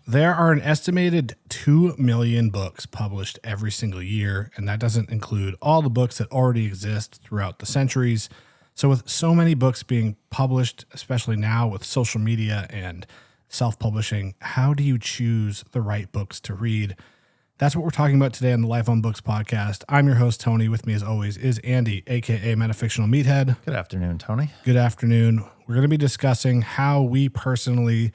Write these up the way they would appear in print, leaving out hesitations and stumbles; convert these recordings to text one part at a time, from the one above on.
There are an estimated 2 million books published every single year, and that doesn't include all the books that already exist throughout the centuries. So with so many books being published, especially now with social media and self-publishing, how do you choose the right books to read? That's what we're talking about today on the Life on Books podcast. I'm your host, Tony. With me, as always, is Andy, a.k.a. Metafictional Meathead. Good afternoon, Tony. Good afternoon. We're going to be discussing how we personally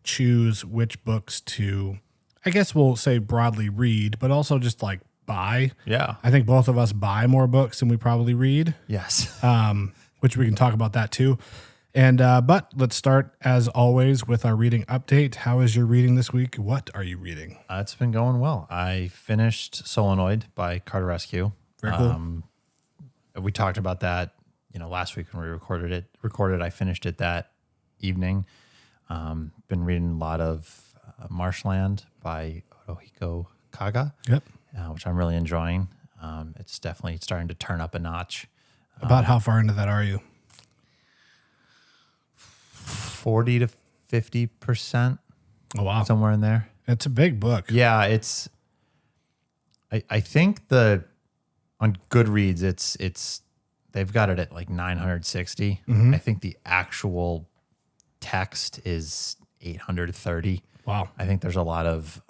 choose which books to, I guess we'll say broadly read, but also just like buy. Yeah. I think both of us buy more books than we probably read. Yes. Which we can talk about that too. And but let's start, as always, with our reading update. How is your reading this week? What are you reading? It's been going well. I finished Solenoid by Carter Rescue. Very cool. We talked about that, last week when we recorded. I finished it that evening. Been reading a lot of Marshland by Otohiko Kaga. Yep. Which I'm really enjoying. It's definitely starting to turn up a notch. About how far into that are you? 40 to 50%. Oh, wow. Somewhere in there. It's a big book. Yeah, it's. I think on Goodreads it's they've got it at like 960. Mm-hmm. I think the actual text is 830. Wow. I think there's a lot of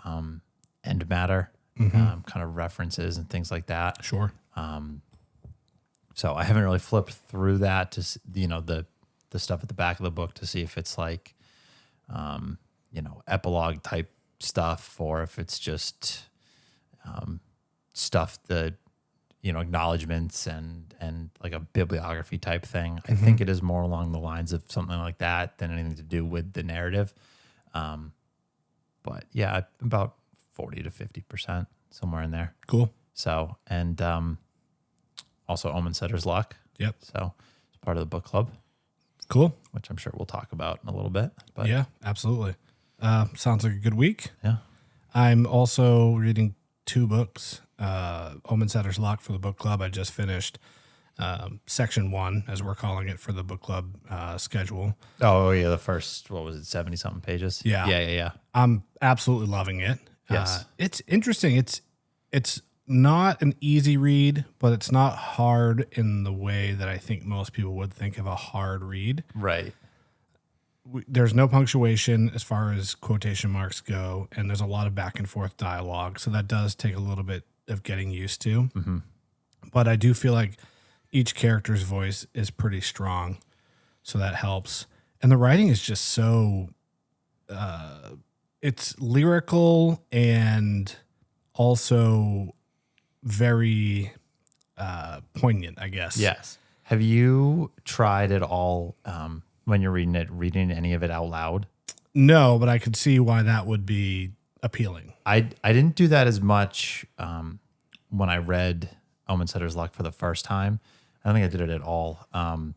end matter, kind of references and things like that. Sure. So I haven't really flipped through that to the stuff at the back of the book to see if it's like epilogue type stuff or if it's just stuff that acknowledgments and like a bibliography type thing. I think it is more along the lines of something like that than anything to do with the narrative. But yeah, about 40 to 50%, somewhere in there. Cool. So, and also Omen Setter's Luck. Yep. So it's part of the book club. Cool. Which I'm sure we'll talk about in a little bit. But yeah, absolutely. Sounds like a good week. Yeah. I'm also reading 2 books. Omen Setter's Luck for the book club. I just finished section 1, as we're calling it, for the book club schedule. Oh, yeah. The first, 70-something pages? Yeah. Yeah. I'm absolutely loving it. Yes. It's interesting. It's not an easy read, but it's not hard in the way that I think most people would think of a hard read. Right. There's no punctuation as far as quotation marks go, and there's a lot of back and forth dialogue. So that does take a little bit of getting used to. Mm-hmm. But I do feel like each character's voice is pretty strong, so that helps. And the writing is just so, it's lyrical and also very poignant, I guess. Yes. Have you tried at all when you're reading any of it out loud? No, but I could see why that would be appealing. I didn't do that as much when I read Omen Setter's Luck for the first time. I don't think I did it at all. I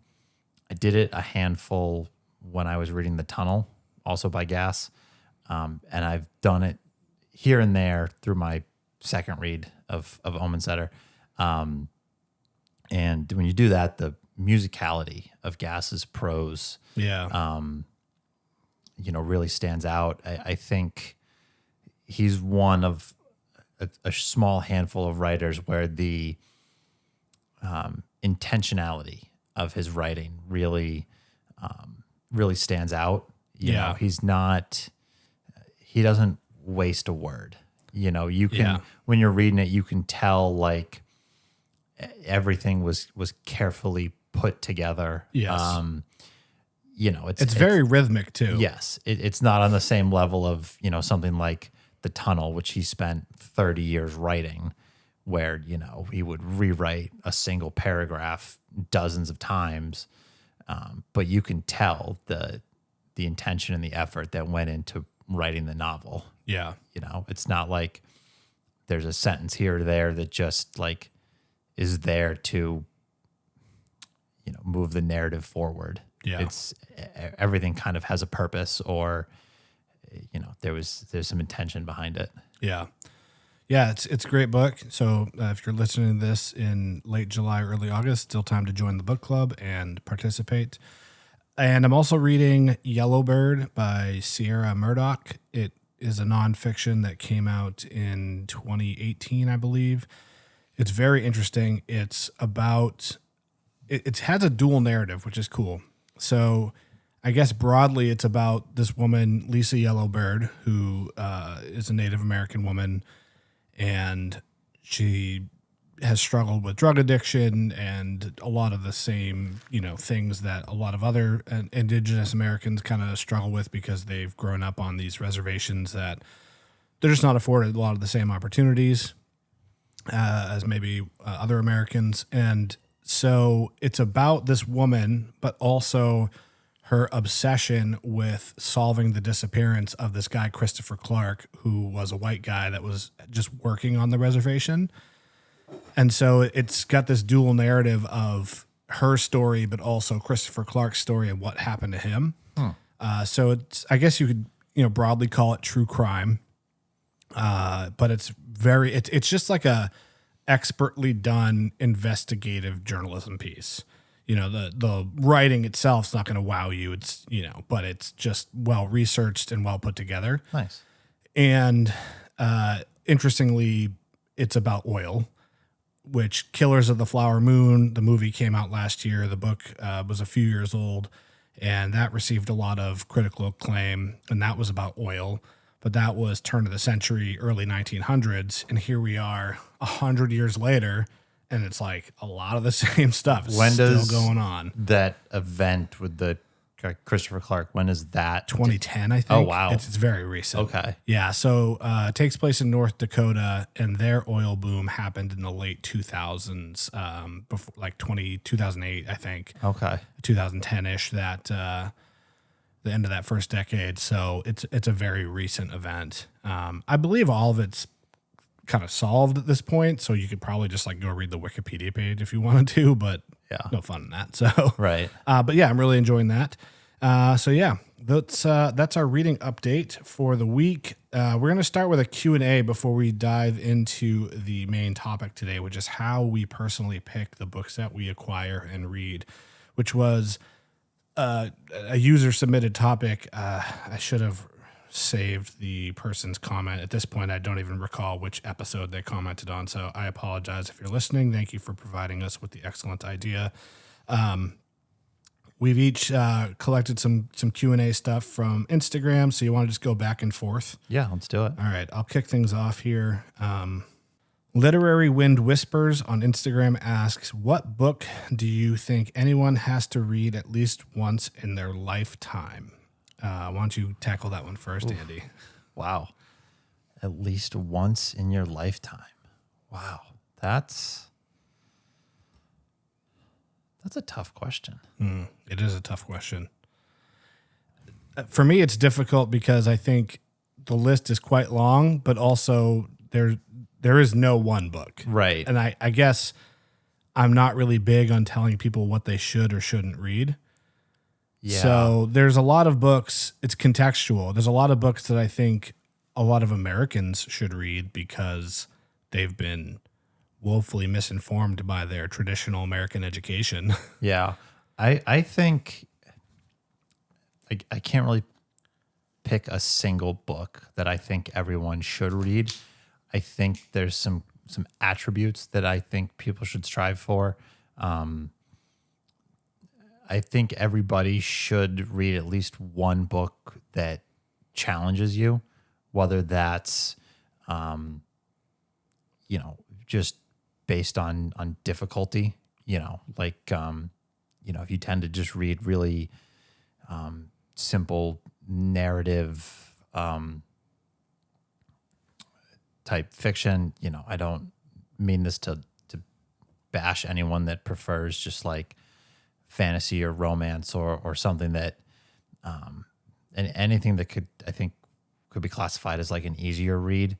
did it a handful when I was reading The Tunnel, also by Gass. And I've done it here and there through my second read of Omen Setter. And when you do that, the musicality of Gass's prose, really stands out. I think he's one of a small handful of writers where the intentionality of his writing really stands out. You know, he doesn't waste a word. You can, when you're reading it, you can tell like everything was carefully put together. Yes. It's very rhythmic too. Yes. It's not on the same level of, something like The Tunnel, which he spent 30 years writing, where, he would rewrite a single paragraph dozens of times. But you can tell the intention and the effort that went into writing the novel. Yeah. It's not like there's a sentence here or there that just like is there to, move the narrative forward. Yeah. It's everything kind of has a purpose or, there's some intention behind it. Yeah. Yeah. It's a great book. So if you're listening to this in late July, early August, still time to join the book club and participate. And I'm also reading Yellowbird by Sierra Murdoch. It is a nonfiction that came out in 2018, I believe. It's very interesting. It's about, it has a dual narrative, which is cool. So I guess broadly, it's about this woman, Lisa Yellowbird, who is a Native American woman, and she has struggled with drug addiction and a lot of the same, things that a lot of other Indigenous Americans kind of struggle with because they've grown up on these reservations that they're just not afforded a lot of the same opportunities as maybe other Americans. And so it's about this woman, but also her obsession with solving the disappearance of this guy, Christopher Clark, who was a white guy that was just working on the reservation. And so it's got this dual narrative of her story, but also Christopher Clark's story and what happened to him. So it's, I guess you could, broadly call it true crime. But it's just like a expertly done investigative journalism piece. The writing itself is not going to wow you. It's, but it's just well researched and well put together. Nice. And interestingly, it's about oil, which Killers of the Flower Moon, the movie came out last year. The book was a few years old, and that received a lot of critical acclaim, and that was about oil. But that was turn of the century, early 1900s, and here we are 100 years later, and it's like a lot of the same stuff is still going on. That event with the Christopher Clark, when is that? 2010, I think. Oh, wow. It's very recent. Okay. Yeah, so it takes place in North Dakota, and their oil boom happened in the late 2000s, before like 2008, I think. Okay. 2010-ish, that the end of that first decade. So it's a very recent event. I believe all of it's kind of solved at this point, so you could probably just like go read the Wikipedia page if you wanted to, but no fun in that. So right. But yeah, I'm really enjoying that. So yeah, that's our reading update for the week. We're going to start with a Q&A before we dive into the main topic today, which is how we personally pick the books that we acquire and read, which was a user submitted topic. I should have saved the person's comment. At this point, I don't even recall which episode they commented on, so I apologize if you're listening. Thank you for providing us with the excellent idea. We've each collected some Q&A stuff from Instagram, so you want to just go back and forth? Yeah, let's do it. All right, I'll kick things off here. Literary Wind Whispers on Instagram asks, what book do you think anyone has to read at least once in their lifetime? Why don't you tackle that one first, Andy? Wow. At least once in your lifetime. Wow. That's a tough question. It is a tough question. For me, it's difficult because I think the list is quite long, but also there is no one book. Right. And I guess I'm not really big on telling people what they should or shouldn't read. Yeah. So there's a lot of books. It's contextual. There's a lot of books that I think a lot of Americans should read because they've been woefully misinformed by their traditional American education. Yeah. I think I can't really pick a single book that I think everyone should read. I think there's some attributes that I think people should strive for. I think everybody should read at least one book that challenges you, whether that's, just based on difficulty, if you tend to just read really simple narrative type fiction, I don't mean this to bash anyone that prefers just like fantasy or romance or something that and anything that could be classified as like an easier read,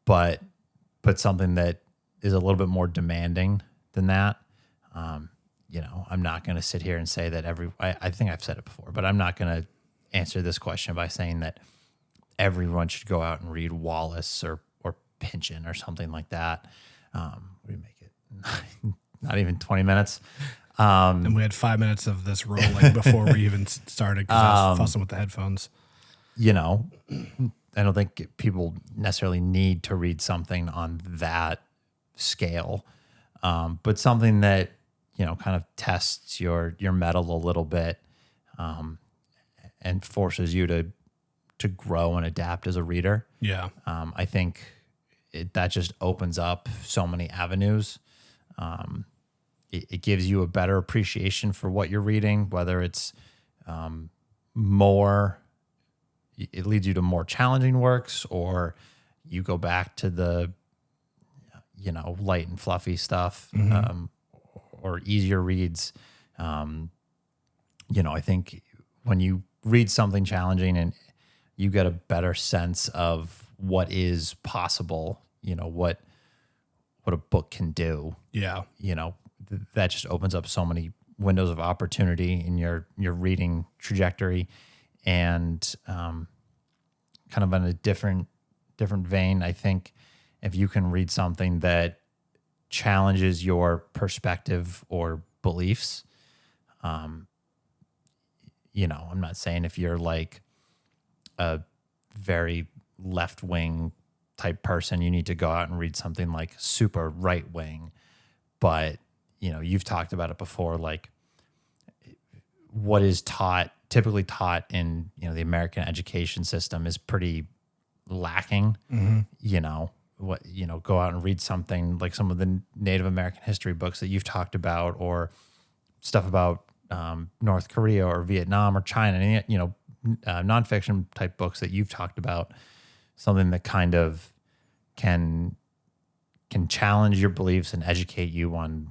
but something that is a little bit more demanding than that. I'm not going to sit here and say that I think I've said it before, but I'm not going to answer this question by saying that everyone should go out and read Wallace or Pynchon or something like that. We make it not even 20 minutes. And we had 5 minutes of this rolling before we even started because I was fussing with the headphones. I don't think people necessarily need to read something on that scale, but something that, kind of tests your mettle a little bit, and forces you to grow and adapt as a reader. Yeah. I think that just opens up so many avenues. It gives you a better appreciation for what you're reading, whether it's it leads you to more challenging works, or you go back to the, light and fluffy stuff, or easier reads. I think when you read something challenging and you get a better sense of what is possible, what a book can do. Yeah. That just opens up so many windows of opportunity in your reading trajectory. And kind of in a different vein, I think if you can read something that challenges your perspective or beliefs, I'm not saying if you're like a very left-wing type person, you need to go out and read something like super right-wing, but you've talked about it before, like what is typically taught in, the American education system is pretty lacking. Go out and read something like some of the Native American history books that you've talked about, or stuff about North Korea or Vietnam or China, and, nonfiction type books that you've talked about, something that kind of can challenge your beliefs and educate you on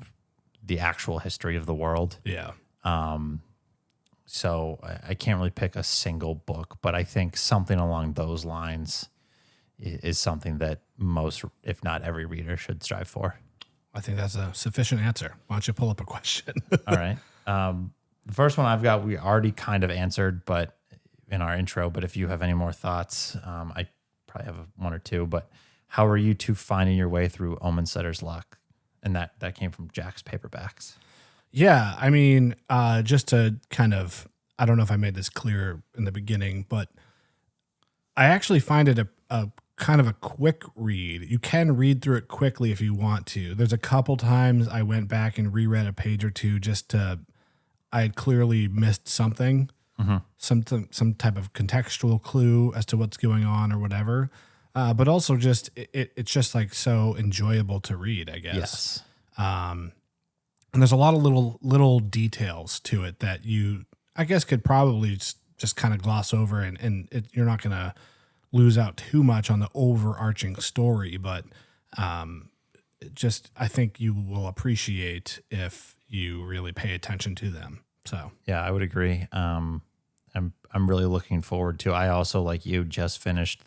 the actual history of the world. Yeah. So I can't really pick a single book, but I think something along those lines is something that most, if not every reader, should strive for. I think that's a sufficient answer. Why don't you pull up a question? All right. The first one I've got, we already kind of answered, but in our intro, but if you have any more thoughts, I probably have one or two, but how are you two finding your way through Omen Setter's Luck? And that came from Jack's Paperbacks. Yeah, I mean, just to kind of, I don't know if I made this clear in the beginning, but I actually find it a kind of a quick read. You can read through it quickly if you want to. There's a couple times I went back and reread a page or two I had clearly missed something, some type of contextual clue as to what's going on or whatever. But also just it's just like so enjoyable to read, I guess. Yes. And there's a lot of little details to it that you, I guess, could probably just kind of gloss over, and you're not going to lose out too much on the overarching story. But I think you will appreciate if you really pay attention to them. So yeah, I would agree. I'm really looking forward to. I also, like you, just finished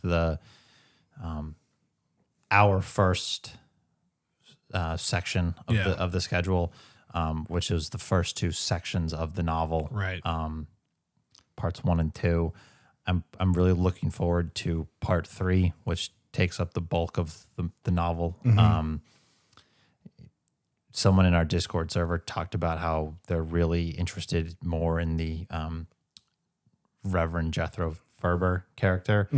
our first section of the schedule, which is the first two sections of the novel, right? Parts 1 and 2. I'm really looking forward to part 3, which takes up the bulk of the novel. Someone in our Discord server talked about how they're really interested more in the Reverend Jethro Ferber character.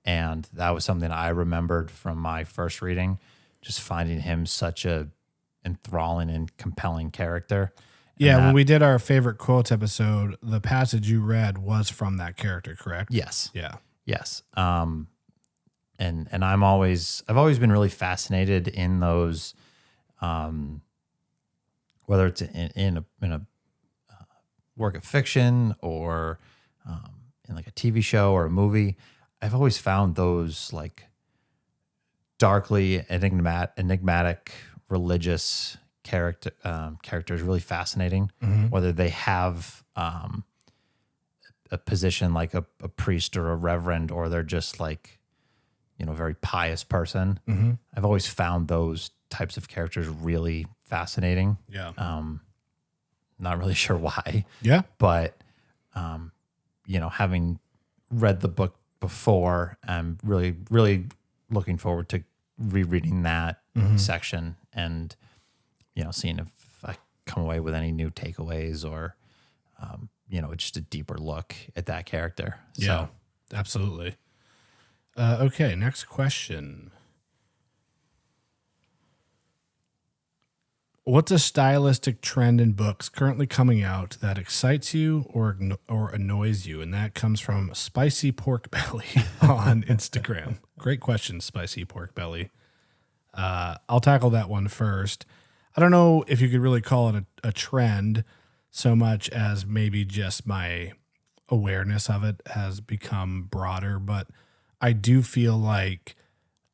And that was something I remembered from my first reading, just finding him such a enthralling and compelling character. Yeah, when we did our favorite quotes episode, the passage you read was from that character, correct? Yes. Yeah. Yes. And I've always been really fascinated in those, whether it's in a work of fiction or in like a TV show or a movie. I've always found those like darkly enigmatic religious characters really fascinating, whether they have a position like a priest or a reverend, or they're just like, very pious person. I've always found those types of characters really fascinating. Yeah. Not really sure why. Yeah. But, having read the book before, I'm really, really looking forward to rereading that section and, seeing if I come away with any new takeaways or, just a deeper look at that character. Yeah, absolutely. Okay, next question. What's a stylistic trend in books currently coming out that excites you or annoys you? And that comes from Spicy Pork Belly on Instagram. Great question, Spicy Pork Belly. I'll tackle that one first. I don't know if you could really call it a trend so much as maybe just my awareness of it has become broader, but I do feel like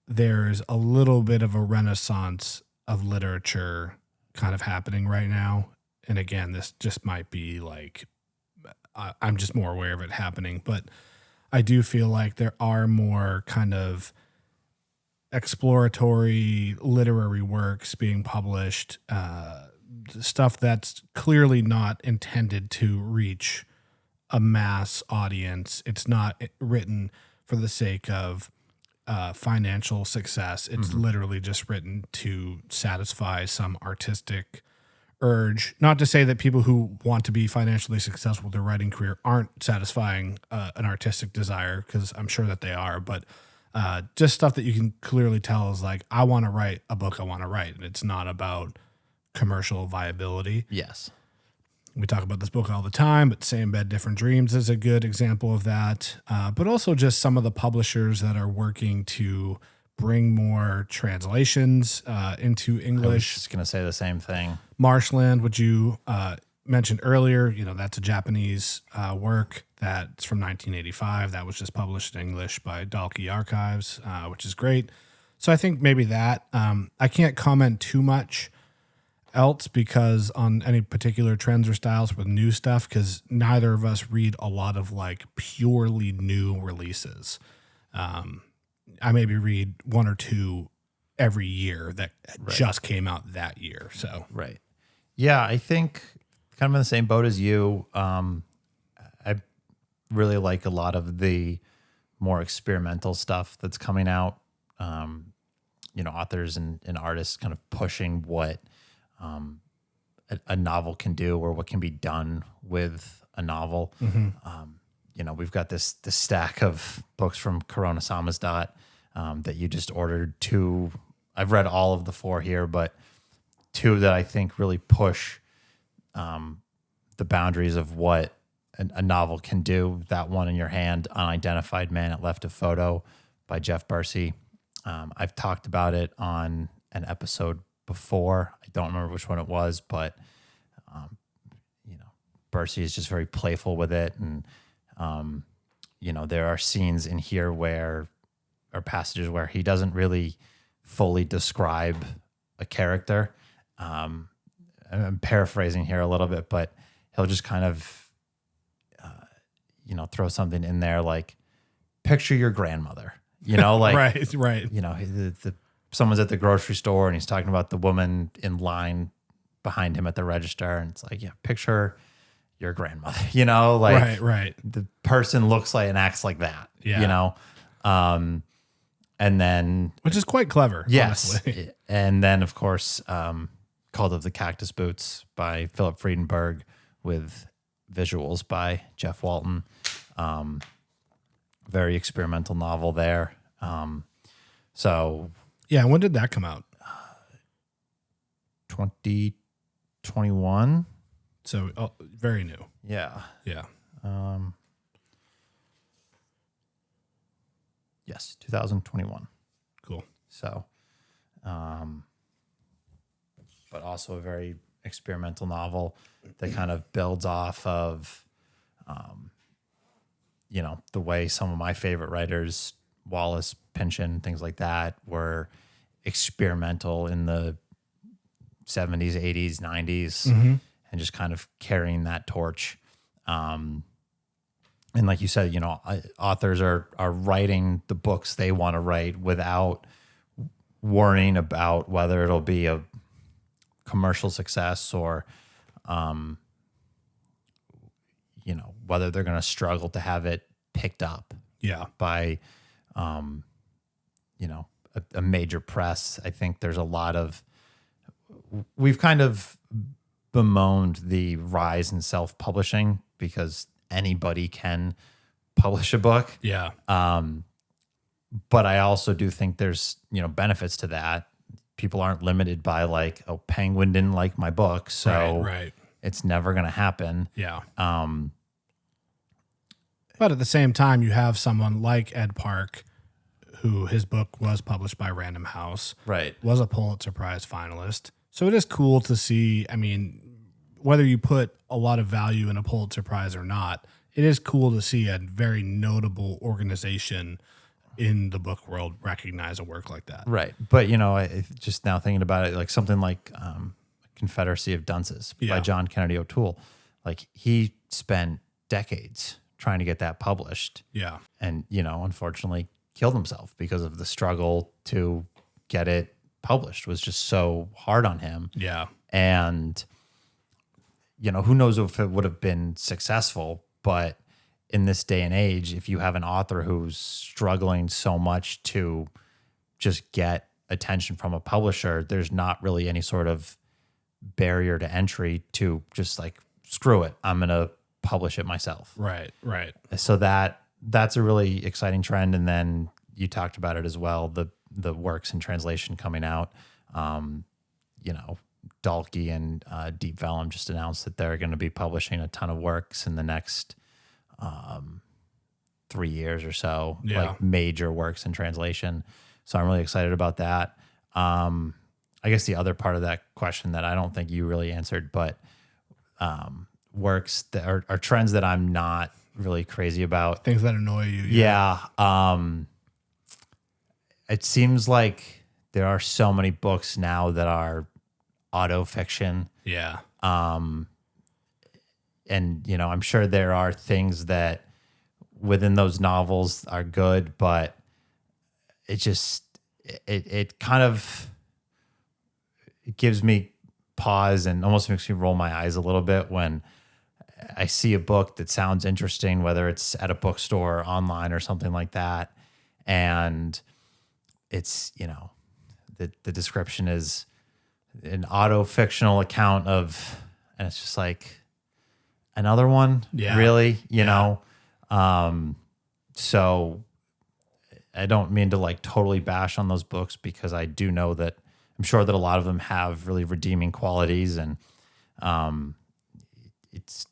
there's a little bit of a renaissance of literature kind of happening right now. And again, this just might be like, I'm just more aware of it happening, but I do feel like there are more kind of exploratory literary works being published, stuff that's clearly not intended to reach a mass audience. It's not written for the sake of financial success. It's literally just written to satisfy some artistic urge. Not to say that people who want to be financially successful with their writing career aren't satisfying an artistic desire, because I'm sure that they are, but just stuff that you can clearly tell is like, I want to write a book I want to write, and it's not about commercial viability. Yes. We talk about this book all the time, but Same Bed, Different Dreams is a good example of that. But also just some of the publishers that are working to bring more translations into English. I was just going to say the same thing. Marshland, which you mentioned earlier, that's a Japanese work that's from 1985. That was just published in English by Dalkey Archives, which is great. So I think maybe that. I can't comment too much else because on any particular trends or styles with new stuff, because neither of us read a lot of like purely new releases. I maybe read one or two every year that just came out that year. So right. Yeah, I think kind of in the same boat as you. I really like a lot of the more experimental stuff that's coming out. Authors and artists kind of pushing what a novel can do or what can be done with a novel. We've got this stack of books from Corona Samizdat that you just ordered. Two, I've read all of the four here, but two that I think really push the boundaries of what a novel can do. That one in your hand, Unidentified Man It Left a Photo by Jeff Bursey. I've talked about it on an episode before. I don't remember which one it was, but Bursey is just very playful with it. And, there are scenes in here or passages where he doesn't really fully describe a character. I'm paraphrasing here a little bit, but he'll just kind of, throw something in there like, picture your grandmother, like, right. Someone's at the grocery store and he's talking about the woman in line behind him at the register. And it's like, yeah, picture your grandmother, like right. The person looks like and acts like that, and then, which is quite clever. Yes. Honestly. And then of course, Cult of the Cactus Boots by Philip Friedenberg with visuals by Jeff Walton. Very experimental novel there. So yeah. When did that come out? 2021. So very new. Yeah. Yeah. Yes. 2021. Cool. So, but also a very experimental novel that kind of builds off of, the way some of my favorite writers, Wallace, Pynchon, things like that, were experimental in the 70s, 80s, 90s, and just kind of carrying that torch. And like you said, authors are writing the books they want to write without worrying about whether it'll be a commercial success or, whether they're going to struggle to have it picked up by, a major press. I think there's a lot of, we've kind of bemoaned the rise in self-publishing because anybody can publish a book. Yeah. But I also do think there's, benefits to that. People aren't limited by like, oh, Penguin didn't like my book, so Right. it's never going to happen. Yeah. But at the same time, you have someone like Ed Park, who his book was published by Random House, Right. was a Pulitzer Prize finalist. So it is cool to see. I mean, whether you put a lot of value in a Pulitzer Prize or not, it is cool to see a very notable organization in the book world recognize a work like that. Right. But, I just now thinking about it, like something like Confederacy of Dunces by John Kennedy O'Toole. Like he spent decades trying to get that published. Yeah. And, unfortunately killed himself because of the struggle to get it published was just so hard on him. Yeah. And, who knows if it would have been successful, but in this day and age, if you have an author who's struggling so much to just get attention from a publisher, there's not really any sort of barrier to entry to just like, screw it, I'm going to publish it myself. Right. So that's a really exciting trend. And then you talked about it as well, the works in translation coming out. Dalkey and Deep Vellum just announced that they're going to be publishing a ton of works in the next 3 years or so, like major works in translation. So I'm really excited about that. I guess the other part of that question that I don't think you really answered, but works that are trends that I'm not really crazy about. Things that annoy you. Yeah. It seems like there are so many books now that are autofiction. Yeah. And, I'm sure there are things that within those novels are good, but it just, it kind of gives me pause and almost makes me roll my eyes a little bit when I see a book that sounds interesting, whether it's at a bookstore or online or something like that. And it's, the description is an auto-fictional account of, and it's just like another one, really, you know? So I don't mean to like totally bash on those books because I do know that I'm sure that a lot of them have really redeeming qualities, and it's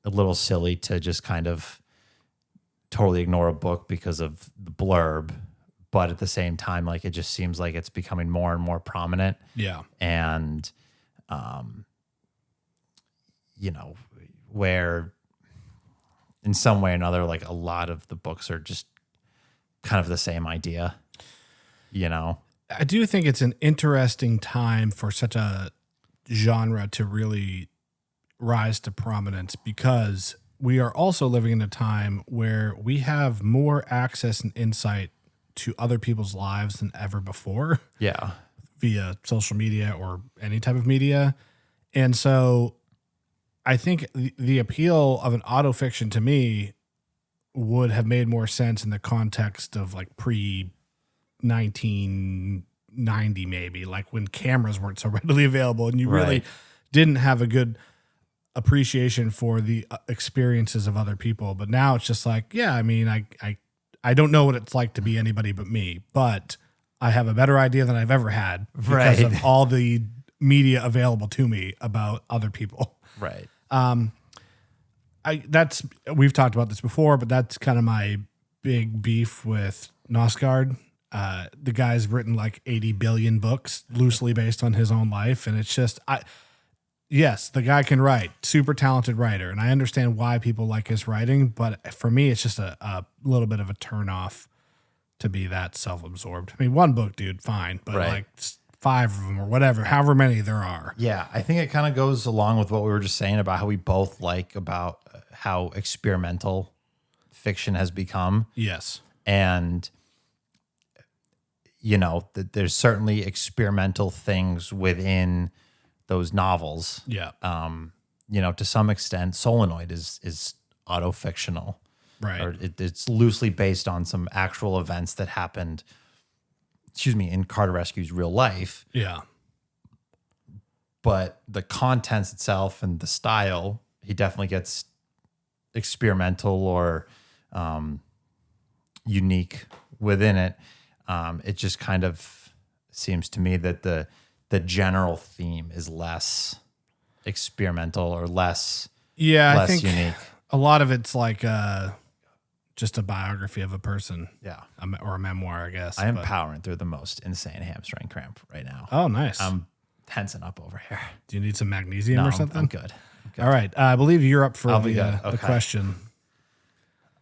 a little silly to just kind of totally ignore a book because of the blurb. But at the same time, like, it just seems like it's becoming more and more prominent. Yeah. And, where in some way or another, like a lot of the books are just kind of the same idea, I do think it's an interesting time for such a genre to really rise to prominence, because we are also living in a time where we have more access and insight to other people's lives than ever before. Yeah. Via social media or any type of media. And so I think the appeal of an autofiction to me would have made more sense in the context of like pre 1990, maybe, like when cameras weren't so readily available and you really didn't have a good appreciation for the experiences of other people. But now it's just like, yeah, I mean, I don't know what it's like to be anybody but me, but I have a better idea than I've ever had because of all the media available to me about other people. Right. We've talked about this before, but that's kind of my big beef with Nosgard. The guy's written like 80 billion books loosely based on his own life. And it's just, yes, the guy can write, super talented writer. And I understand why people like his writing, but for me, it's just a little bit of a turnoff to be that self-absorbed. I mean, one book, dude, fine. But like 5 of them or whatever, however many there are. Yeah. I think it kind of goes along with what we were just saying about how we both like about how experimental fiction has become. Yes. And, there's certainly experimental things within those novels. Yeah. To some extent, Solenoid is auto-fictional. Right. Or it's loosely based on some actual events that happened, in Carter Rescue's real life. Yeah. But the contents itself and the style, he definitely gets experimental or unique within it. It just kind of seems to me that the general theme is less experimental or less I think unique. a lot of it's like just a biography of a person. Yeah. Or a memoir, I guess. I am powering through the most insane hamstring cramp right now. Oh, nice. I'm tensing up over here. Do you need some magnesium or something? I'm good. All right. I believe you're up for the question.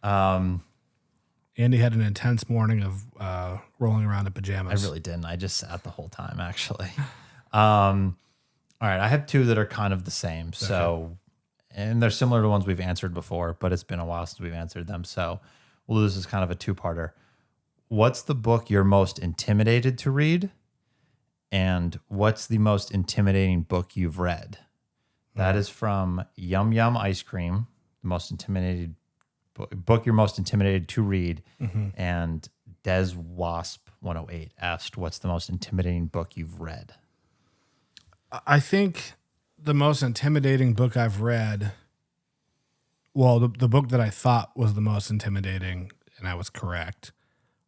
Andy had an intense morning of rolling around in pajamas. I really didn't. I just sat the whole time, actually. All right. I have two that are kind of the same. Okay. So, and they're similar to ones we've answered before, but it's been a while since we've answered them. So we'll do this as kind of a two-parter. What's the book you're most intimidated to read? And what's the most intimidating book you've read? That is from Yum Yum Ice Cream, the most intimidated book you're most intimidated to read. Mm-hmm. And Des Wasp 108 asked, what's the most intimidating book you've read? I think the most intimidating book I've read, well, the book that I thought was the most intimidating, and I was correct,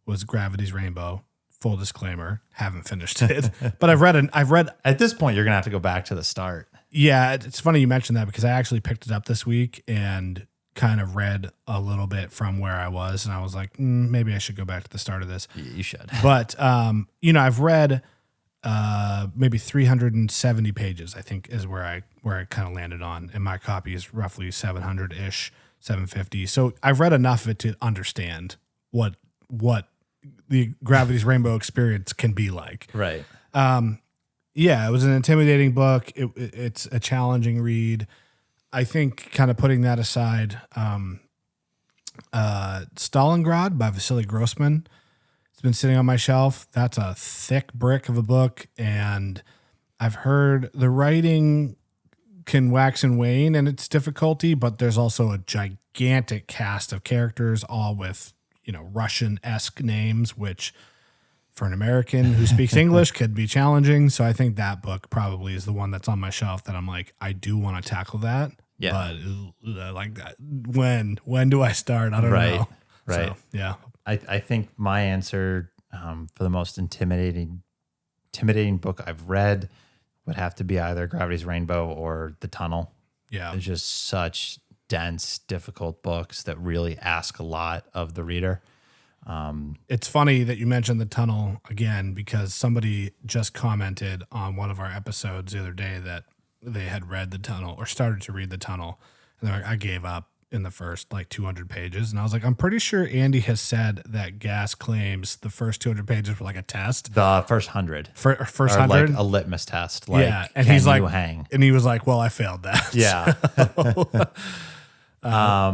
was Gravity's Rainbow. Full disclaimer, haven't finished it, but I've read. At this point, you're gonna have to go back to the start. Yeah, it's funny you mentioned that because I actually picked it up this week and kind of read a little bit from where I was, and I was like, maybe I should go back to the start of this. You should. But I've read maybe 370 pages. I think is where I kind of landed on, and my copy is roughly 700-ish, 750. So I've read enough of it to understand what the Gravity's Rainbow experience can be like. Right. Yeah, it was an intimidating book. It's a challenging read. I think kind of putting that aside, Stalingrad by Vasily Grossman. It's been sitting on my shelf. That's a thick brick of a book, and I've heard the writing can wax and wane in its difficulty, but there's also a gigantic cast of characters, all with Russian-esque names, which for an American who speaks English could be challenging. So I think that book probably is the one that's on my shelf that I'm like, I do want to tackle that. Yeah. But like that, when do I start? I don't know. Right. So, yeah. I think my answer for the most intimidating book I've read would have to be either Gravity's Rainbow or The Tunnel. Yeah. It's just such dense, difficult books that really ask a lot of the reader. It's funny that you mentioned The Tunnel again, because somebody just commented on one of our episodes the other day that they had read The Tunnel or started to read The Tunnel. And they're like, I gave up in the first 200 pages. And I was like, I'm pretty sure Andy has said that Gass claims the first 200 pages were like a test. The first 100. First 100? Like a litmus test. Like, yeah. And can he's like, you hang? And he was like, well, I failed that. Yeah.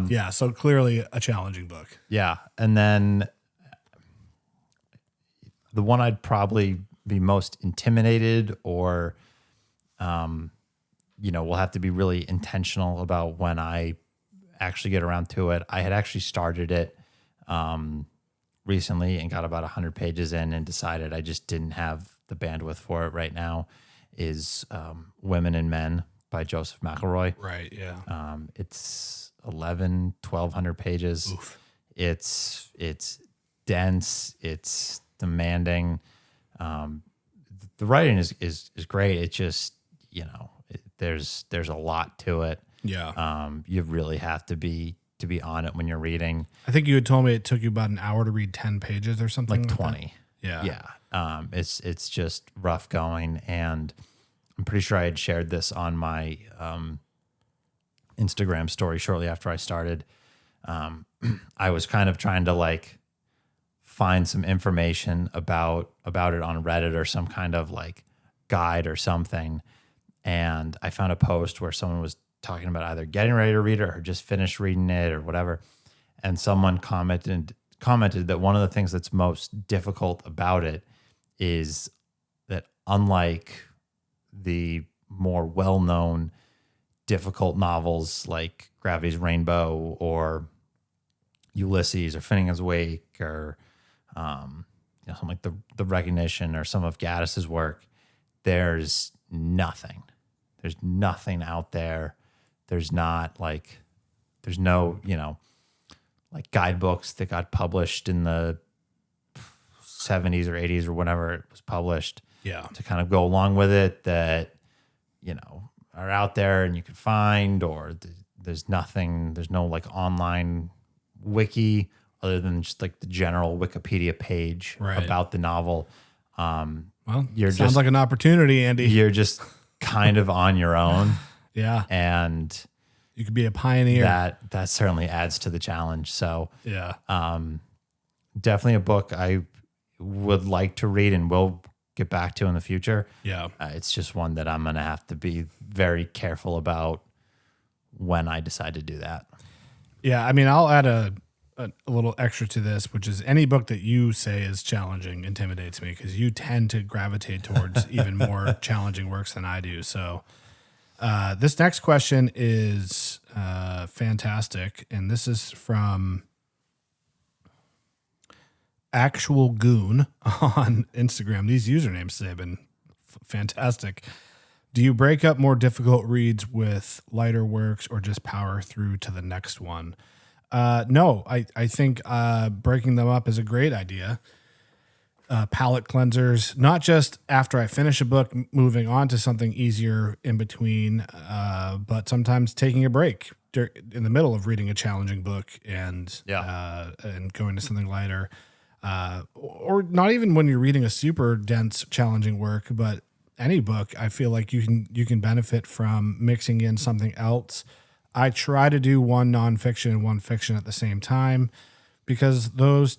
Yeah. So clearly a challenging book. Yeah. And then the one I'd probably be most intimidated or, we'll have to be really intentional about when I actually get around to it. I had actually started it recently and got about 100 pages in and decided I just didn't have the bandwidth for it right now, is Women and Men by Joseph McElroy. Right, yeah. It's 1,200 pages. Oof. It's dense. It's demanding. The writing is great. It's just, there's a lot to it. Yeah. You really have to be on it when you're reading. I think you had told me it took you about an hour to read 10 pages or something. Like 20. Yeah. Yeah. It's just rough going. And I'm pretty sure I had shared this on my Instagram story shortly after I started. I was kind of trying to find some information about it on Reddit or some kind of guide or something. And I found a post where someone was talking about either getting ready to read it or just finished reading it or whatever. And someone commented that one of the things that's most difficult about it is that unlike the more well-known difficult novels like Gravity's Rainbow or Ulysses or Finnegan's Wake or something like the Recognition or some of Gaddis's work, there's nothing. There's nothing out there. There's not there's no, guidebooks that got published in the 70s or 80s or whenever it was published. Yeah. To kind of go along with it that, are out there and you can find, or there's no like online wiki other than just like the general Wikipedia page about the novel. Well, sounds like an opportunity, Andy. You're just kind of on your own. Yeah. And you could be a pioneer. That certainly adds to the challenge. So yeah. Definitely a book I would like to read and will get back to in the future. Yeah. It's just one that I'm going to have to be very careful about when I decide to do that. Yeah. I mean, I'll add a little extra to this, which is any book that you say is challenging intimidates me because you tend to gravitate towards even more challenging works than I do. So this next question is fantastic. And this is from Actual Goon on Instagram. These usernames today have been fantastic. Do you break up more difficult reads with lighter works or just power through to the next one? No, I think breaking them up is a great idea. Palette cleansers, not just after I finish a book, moving on to something easier in between, but sometimes taking a break in the middle of reading a challenging book and going to something lighter. Or not even when you're reading a super dense, challenging work, but any book, I feel like you can benefit from mixing in something else. I try to do one nonfiction and one fiction at the same time because those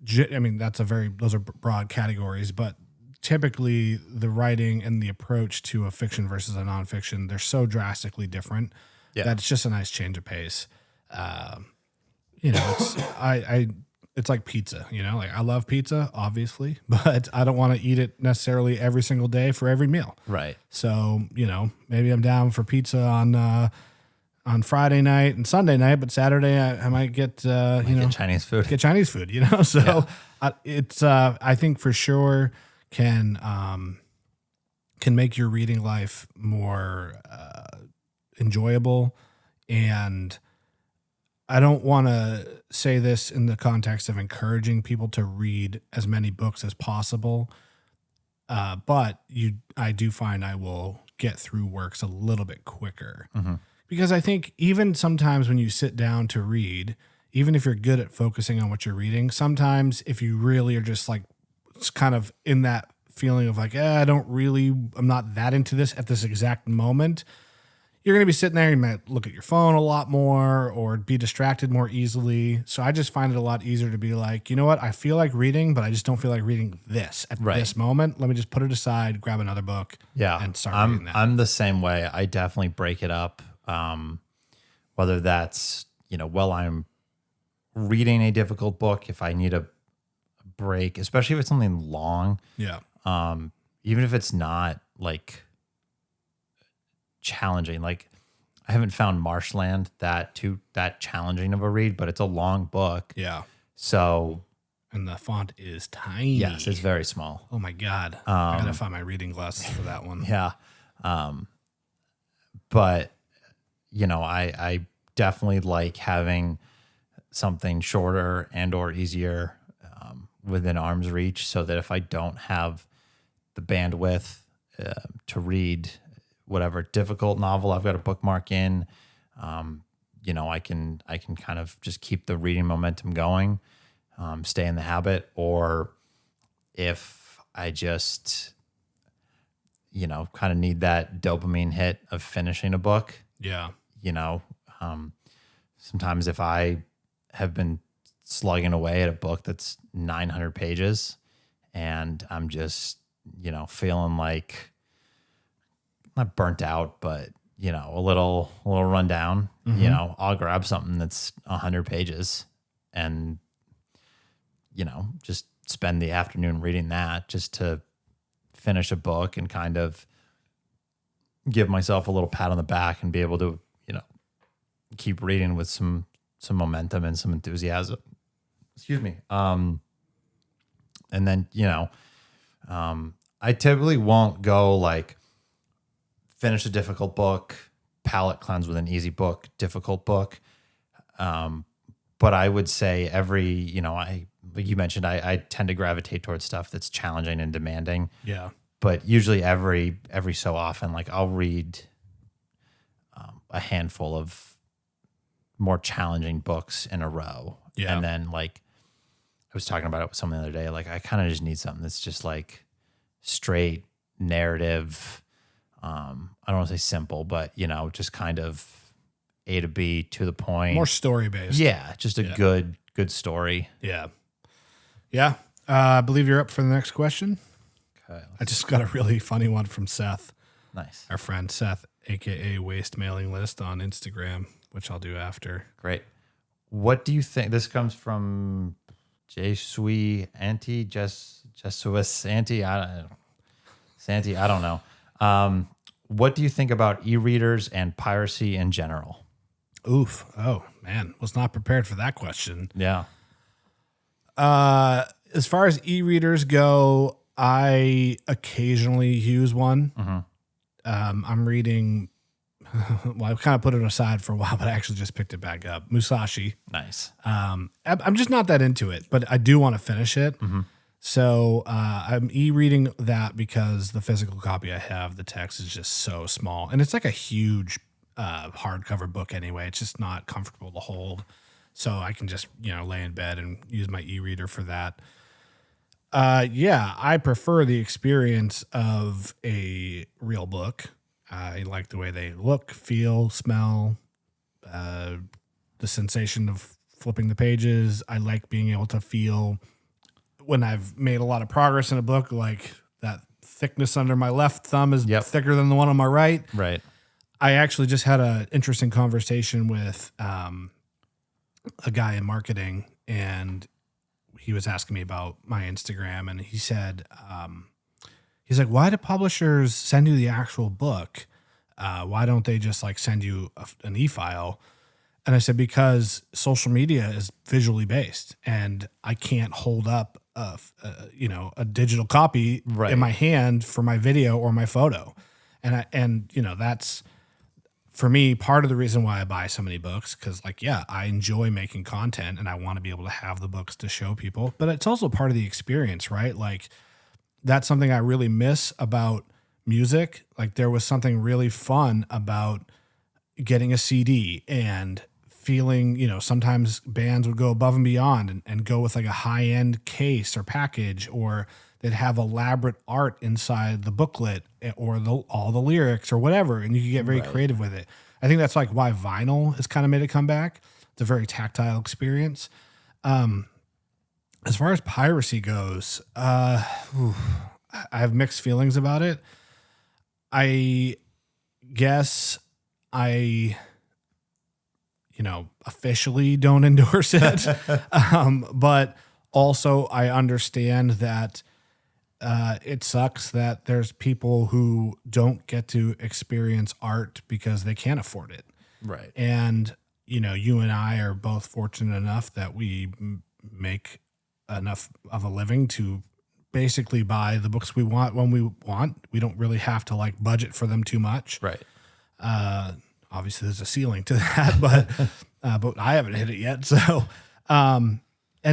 are broad categories, but typically the writing and the approach to a fiction versus a nonfiction, they're so drastically different that it's just a nice change of pace. It's like pizza, like I love pizza, obviously, but I don't want to eat it necessarily every single day for every meal. Right. So, maybe I'm down for pizza on Friday night and Sunday night, but Saturday I might get, get Chinese food. Get Chinese food, So it's, I think for sure can make your reading life more enjoyable. And I don't want to say this in the context of encouraging people to read as many books as possible. But I do find I will get through works a little bit quicker. Mm-hmm. Because I think even sometimes when you sit down to read, even if you're good at focusing on what you're reading, sometimes if you really are just like kind of in that feeling of like, I'm not that into this at this exact moment, you're going to be sitting there, you might look at your phone a lot more or be distracted more easily. So I just find it a lot easier to be like, you know what? I feel like reading, but I just don't feel like reading this at this moment. Let me just put it aside, grab another book and start reading that. I'm the same way. I definitely break it up. Whether that's, while I'm reading a difficult book, if I need a break, especially if it's something long. Yeah. Even if it's not like challenging, like I haven't found Marshland that challenging of a read, but it's a long book. Yeah. So, and the font is tiny. Yes, it's very small. Oh my God. I gotta find my reading glasses for that one. Yeah. But I definitely like having something shorter and or easier within arm's reach, so that if I don't have the bandwidth to read whatever difficult novel I've got a bookmark in, I can kind of just keep the reading momentum going, stay in the habit. Or if I just, kind of need that dopamine hit of finishing a book. Yeah. Sometimes if I have been slugging away at a book that's 900 pages and I'm just, feeling like not burnt out, but a little run down, I'll grab something that's 100 pages and, just spend the afternoon reading that just to finish a book and kind of give myself a little pat on the back and be able to, keep reading with some momentum and some enthusiasm. Excuse me. And then, I typically won't go like finish a difficult book, palette cleanse with an easy book, difficult book. But I would say every, like you mentioned, I tend to gravitate towards stuff that's challenging and demanding. Yeah. But usually every so often, like I'll read a handful of more challenging books in a row. Yeah. And then like I was talking about it with someone the other day, like I kind of just need something that's just like straight narrative. I don't want to say simple, but just kind of A to B to the point. More story based. Yeah. Just a good story. Yeah. Yeah. I believe you're up for the next question. Okay. I just got a really funny one from Seth. Nice. Our friend Seth, aka Waste Mailing List on Instagram, which I'll do after. Great. What do you think? This comes from Jesuit Anti, Jesuit Anti. Santi, I don't know. What do you think about e-readers and piracy in general? Oof. Oh, man. Was not prepared for that question. Yeah. As far as e-readers go, I occasionally use one. I'm reading, well, I've kind of put it aside for a while, but I actually just picked it back up. Musashi. Nice. I'm just not that into it, but I do want to finish it. So I'm e-reading that because the physical copy I have, the text is just so small. And it's like a huge hardcover book anyway. It's just not comfortable to hold. So I can just, lay in bed and use my e-reader for that. Yeah, I prefer the experience of a real book. I like the way they look, feel, smell, the sensation of flipping the pages. I like being able to feel when I've made a lot of progress in a book, like that thickness under my left thumb is thicker than the one on my right. Right. I actually just had an interesting conversation with a guy in marketing, and he was asking me about my Instagram, and he said, he's like, why do publishers send you the actual book? Why don't they just like send you an e-file? And I said, because social media is visually based, and I can't hold up a digital copy in my hand for my video or my photo. And that's, for me, part of the reason why I buy so many books, because I enjoy making content and I want to be able to have the books to show people, but it's also part of the experience, right? Like that's something I really miss about music. Like there was something really fun about getting a CD and feeling, sometimes bands would go above and beyond and go with like a high-end case or package, or they'd have elaborate art inside the booklet or all the lyrics or whatever, and you could get very creative with it. I think that's like why vinyl has kind of made a comeback. It's a very tactile experience. As far as piracy goes, I have mixed feelings about it. I guess I officially don't endorse it. But also I understand that it sucks that there's people who don't get to experience art because they can't afford it. Right. And, you and I are both fortunate enough that we make enough of a living to basically buy the books we want when we want. We don't really have to like budget for them too much. Right. Obviously there's a ceiling to that, but I haven't hit it yet. So, and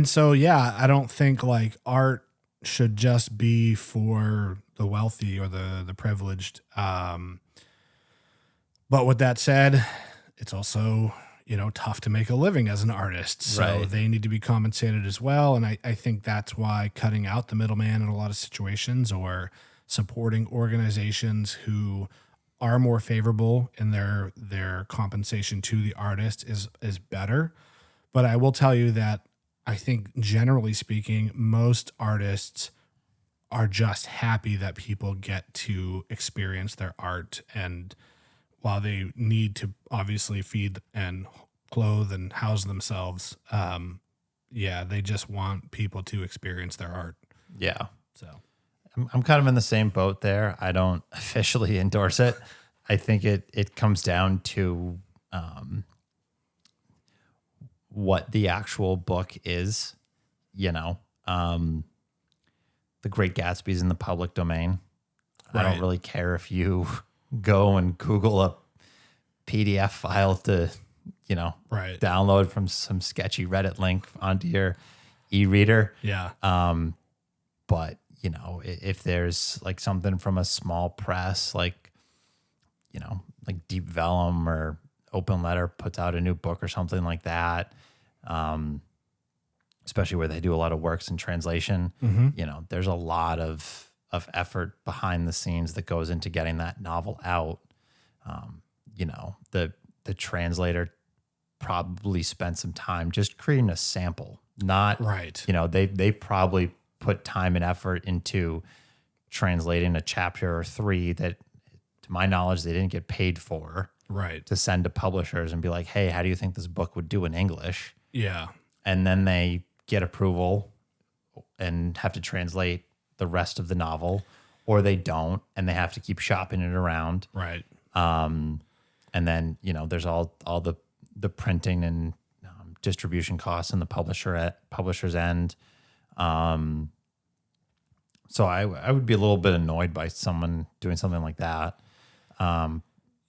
so, yeah, I don't think like art should just be for the wealthy or the privileged. But with that said, it's also, tough to make a living as an artist. So they need to be compensated as well. And I think that's why cutting out the middleman in a lot of situations, or supporting organizations who are more favorable in their compensation to the artist is better. But I will tell you that I think generally speaking, most artists are just happy that people get to experience their art. And while they need to obviously feed and clothe and house themselves, they just want people to experience their art. Yeah. So I'm kind of in the same boat there. I don't officially endorse it. I think it comes down to what the actual book is. The Great Gatsby's in the public domain. Right. I don't really care if you go and Google a PDF file to, download from some sketchy Reddit link onto your e-reader. Yeah. But you know, if there's like something from a small press, like, you know, like Deep Vellum or Open Letter puts out a new book or something like that, especially where they do a lot of works in translation, you know, there's a lot of effort behind the scenes that goes into getting that novel out. You know, the translator probably spent some time just creating a sample, not Right. You know, they probably put time and effort into translating a chapter or 3 that, to my knowledge, they didn't get paid for. Right. To send to publishers and be like, hey, how do you think this book would do in English? Yeah. And then they get approval and have to translate the rest of the novel, or they don't, and they have to keep shopping it around. Right. And then, you know, there's all the printing and distribution costs and the publisher's end. So I would be a little bit annoyed by someone doing something like that.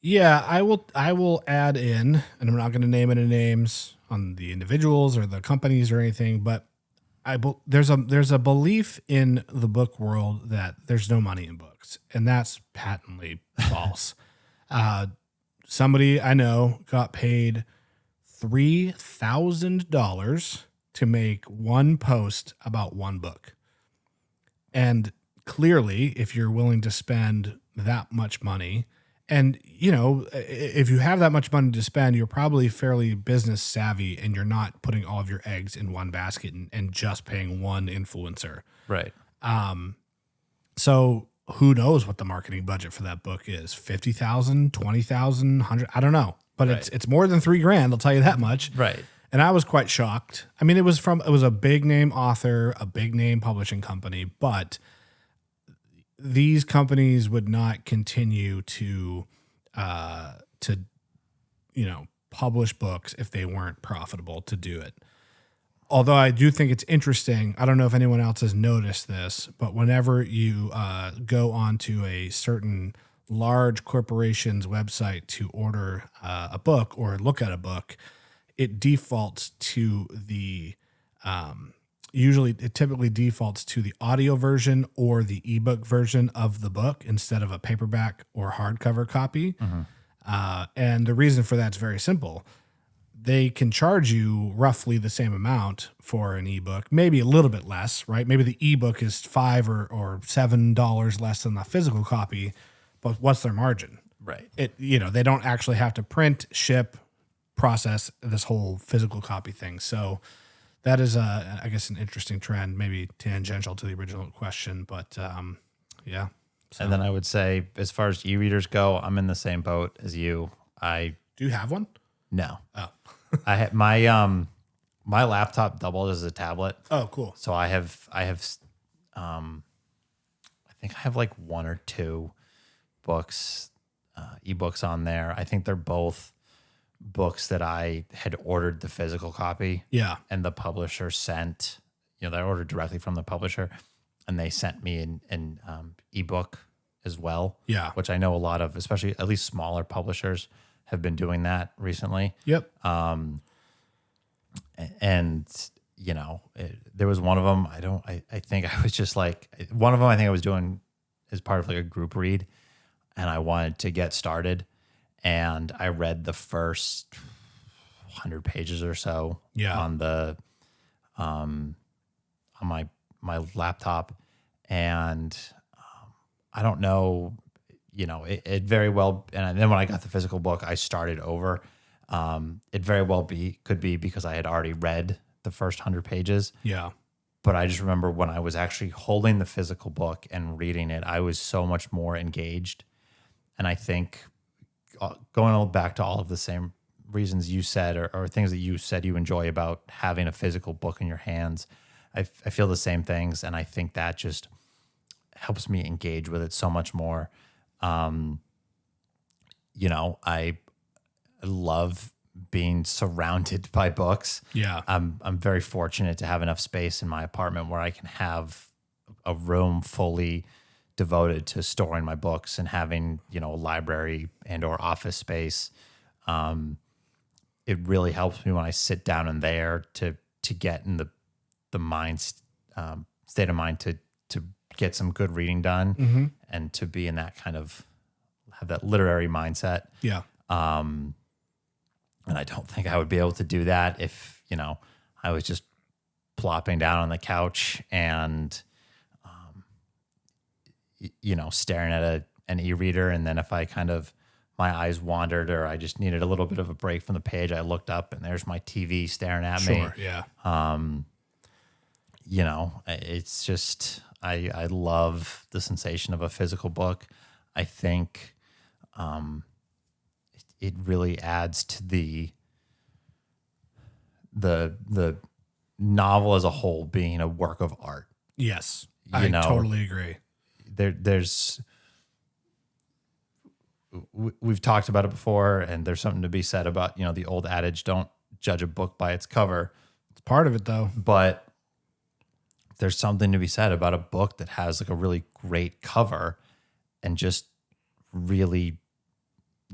Yeah, I will add in, and I'm not going to name any names on the individuals or the companies or anything, but there's a belief in the book world that there's no money in books, and that's patently false. Somebody I know got paid $3,000 to make one post about one book. And clearly, if you're willing to spend that much money, and, you know, if you have that much money to spend, you're probably fairly business savvy and you're not putting all of your eggs in one basket and just paying one influencer. Right. So who knows what the marketing budget for that book is? 50,000, 20,000, 100, I don't know. But Right. it's more than $3,000, I'll tell you that much. Right. And I was quite shocked. I mean, it was a big name author, a big name publishing company, but these companies would not continue to you know, publish books if they weren't profitable to do it. Although I do think it's interesting, I don't know if anyone else has noticed this, but whenever you go onto a certain large corporation's website to order a book or look at a book, it defaults to the typically defaults to the audio version or the ebook version of the book instead of a paperback or hardcover copy. And the reason for that's very simple. They can charge you roughly the same amount for an ebook, maybe a little bit less, right? Maybe the ebook is $5 or $7 less than the physical copy, but what's their margin? Right. You know, they don't actually have to print, ship, process this whole physical copy thing. So that is, I guess, an interesting trend, maybe tangential to the original question, but yeah. So, And then I would say, as far as e-readers go, I'm in the same boat as you. do you have one? No. Oh. I had my laptop doubled as a tablet. Oh, cool. So I think I have like 1 or 2 books, ebooks on there. I think they're both books that I had ordered the physical copy. Yeah. And the publisher sent, you know, they ordered directly from the publisher, and they sent me an ebook as well. Yeah. Which I know a lot of, especially at least smaller publishers, have been doing that recently. Yep. And you know, there was one of them. I think I was just like, one of them I think I was doing as part of like a group read, and I wanted to get started, and I read the first 100 pages or so. Yeah. On the on my laptop, and I don't know, you know, it very well, and then when I got the physical book, I started over. It very well could be because I had already read the first 100 pages. Yeah. But I just remember when I was actually holding the physical book and reading it, I was so much more engaged. And I think going back to all of the same reasons you said, or things that you said you enjoy about having a physical book in your hands, I feel the same things. And I think that just helps me engage with it so much more. You know, I love being surrounded by books. Yeah. I'm very fortunate to have enough space in my apartment where I can have a room fully devoted to storing my books and having, you know, a library and or office space. It really helps me when I sit down in there to get in the the state of mind to get some good reading done and to be in that kind of have that literary mindset. Yeah. And I don't think I would be able to do that if, I was just plopping down on the couch and, staring at an e-reader. And then if I my eyes wandered or I just needed a little bit of a break from the page, I looked up and there's my TV staring at me. Sure, yeah. It's just, I love the sensation of a physical book. I think it really adds to the novel as a whole being a work of art. Yes, I totally agree. We've talked about it before, and there's something to be said about, the old adage, don't judge a book by its cover. It's part of it, though. But there's something to be said about a book that has like a really great cover and just really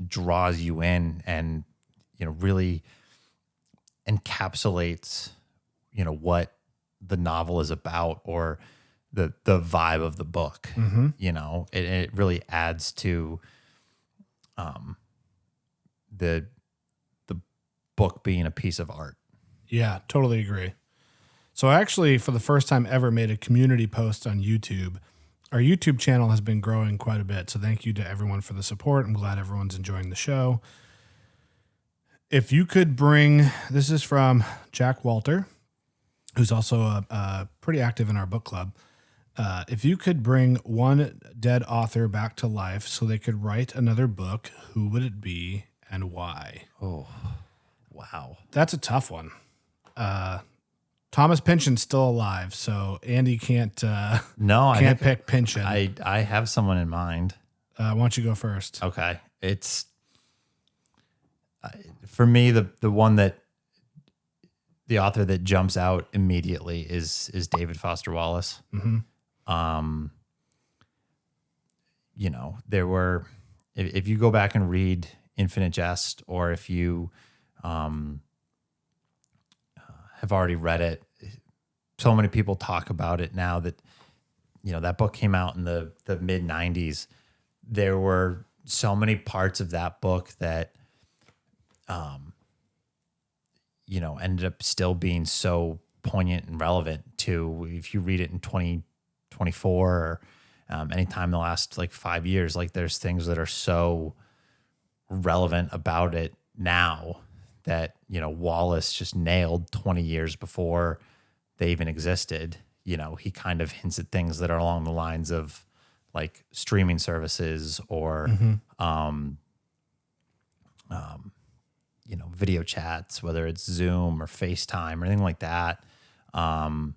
draws you in and, really encapsulates, what the novel is about or the vibe of the book. It really adds to the book being a piece of art. Yeah, totally agree. So I actually, for the first time ever, made a community post on YouTube. Our YouTube channel has been growing quite a bit, so thank you to everyone for the support. I'm glad everyone's enjoying the show. If you could bring, this is from Jack Walter, who's also pretty active in our book club. If you could bring one dead author back to life so they could write another book, who would it be and why? Oh, wow. That's a tough one. Thomas Pynchon's still alive, so Andy can't pick Pynchon. I have someone in mind. Why don't you go first? Okay. It's for me, the one that the author that jumps out immediately is David Foster Wallace. There were, if you go back and read Infinite Jest, or if you have already read it, so many people talk about it now that, that book came out in the mid 90s. There were so many parts of that book that, ended up still being so poignant and relevant to, if you read it in 2024 or anytime in the last 5 years, there's things that are so relevant about it now that, Wallace just nailed 20 years before they even existed. He kind of hints at things that are along the lines of streaming services or, video chats, whether it's Zoom or FaceTime or anything like that. And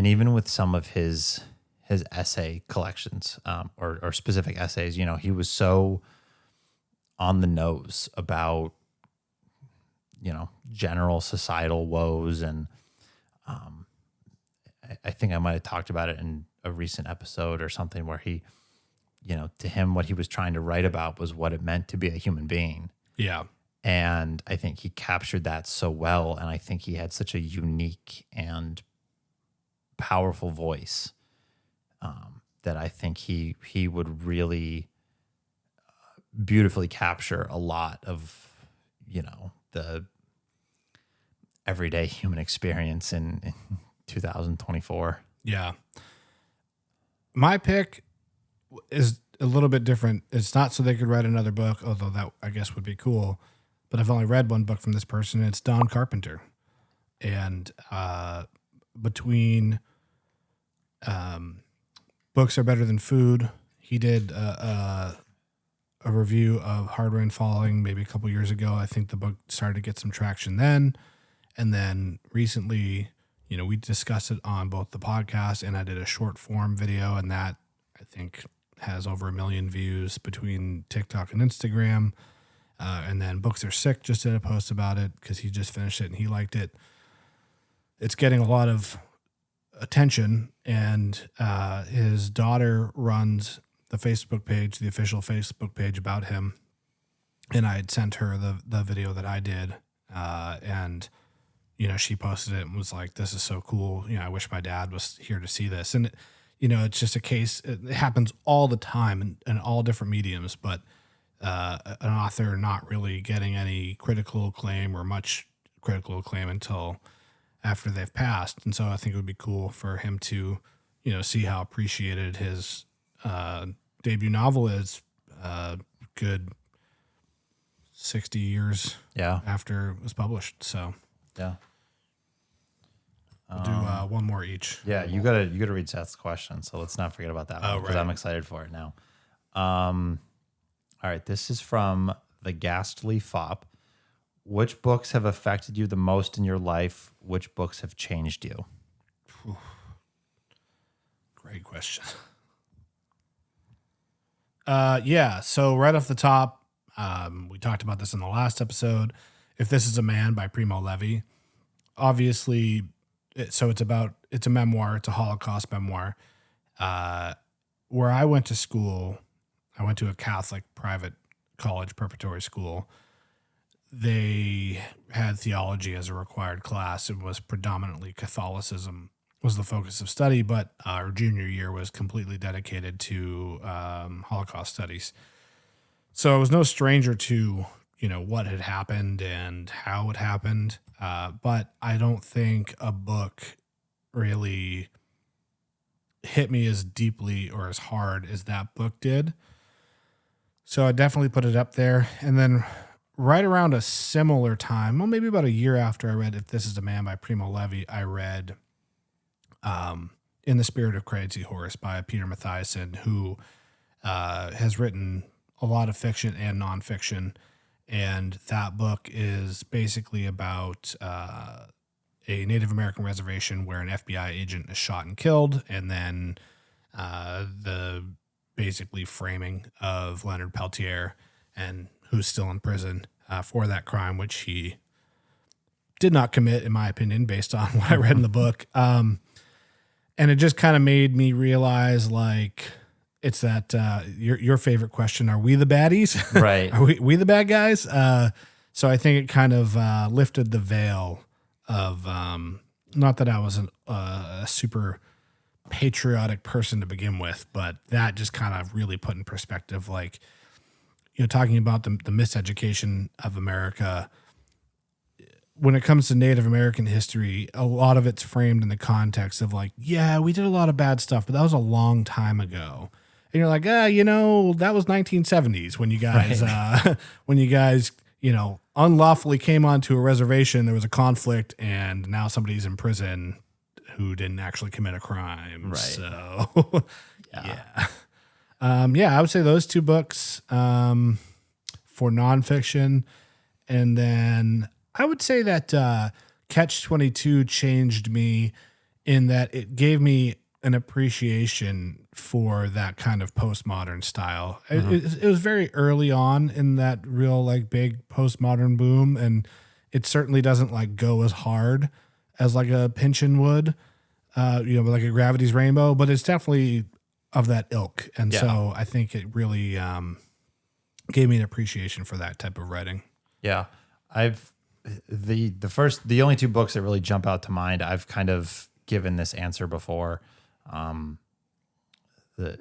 even with some of his essay collections, or specific essays, he was so on the nose about, general societal woes. And I think I might have talked about it in a recent episode or something where he, to him, what he was trying to write about was what it meant to be a human being. Yeah. And I think he captured that so well. And I think he had such a unique and powerful voice that I think he would really beautifully capture a lot of, the everyday human experience in 2024. Yeah. My pick is a little bit different. It's not so they could write another book, although that I guess would be cool. But I've only read one book from this person, and it's Don Carpenter. And between Books Are Better Than Food, he did a review of Hard Rain Falling maybe a couple years ago. I think the book started to get some traction then. And then recently, we discussed it on both the podcast, and I did a short form video, and that I think has over 1 million views between TikTok and Instagram. And then Books Are Sick just did a post about it because he just finished it and he liked it. It's getting a lot of attention, and his daughter runs the Facebook page, the official Facebook page about him. And I had sent her the video that I did. And, she posted it and was like, "This is so cool. I wish my dad was here to see this." And it's just a case. It happens all the time in all different mediums, but an author not really getting any critical acclaim or much critical acclaim until after they've passed. And so I think it would be cool for him to, see how appreciated his debut novel is. Good 60 years after it was published. So yeah, we'll do one more each. Yeah, you gotta read Seth's question. So let's not forget about that one because I'm excited for it now. All right, this is from the Ghastly Fop. Which books have affected you the most in your life? Which books have changed you? Great question. So right off the top, we talked about this in the last episode. If This Is a Man by Primo Levi. Obviously, it's a memoir. It's a Holocaust memoir. Where I went to school, I went to a Catholic private college preparatory school. They had theology as a required class. It was predominantly Catholicism was the focus of study, but our junior year was completely dedicated to Holocaust studies. So I was no stranger to, what had happened and how it happened. But I don't think a book really hit me as deeply or as hard as that book did. So I definitely put it up there. And then right around a similar time, well, maybe about a year after I read If This Is a Man by Primo Levi, I read In the Spirit of Crazyy Horse by Peter Matthiessen, who has written a lot of fiction and nonfiction. And that book is basically about a Native American reservation where an FBI agent is shot and killed, and then the basically framing of Leonard Peltier, and who's still in prison for that crime, which he did not commit, in my opinion, based on what I read in the book. And it just kind of made me realize, like, it's that your favorite question: are we the baddies? Right? Are we the bad guys? So I think it kind of lifted the veil of not that I was a super patriotic person to begin with, but that just kind of really put in perspective, like, talking about the miseducation of America. When it comes to Native American history, a lot of it's framed in the context of like, yeah, we did a lot of bad stuff, but that was a long time ago. And you're like, that was 1970s when you guys, unlawfully came onto a reservation. There was a conflict, and now somebody's in prison who didn't actually commit a crime. Right. So, yeah. I would say those two books for nonfiction, and then I would say that Catch-22 changed me in that it gave me an appreciation for that kind of postmodern style. It was very early on in that real like big postmodern boom, and it certainly doesn't like go as hard as like a Pynchon would, like a Gravity's Rainbow, but it's definitely of that ilk. And so I think it really gave me an appreciation for that type of writing. Yeah. The only two books that really jump out to mind, I've kind of given this answer before. The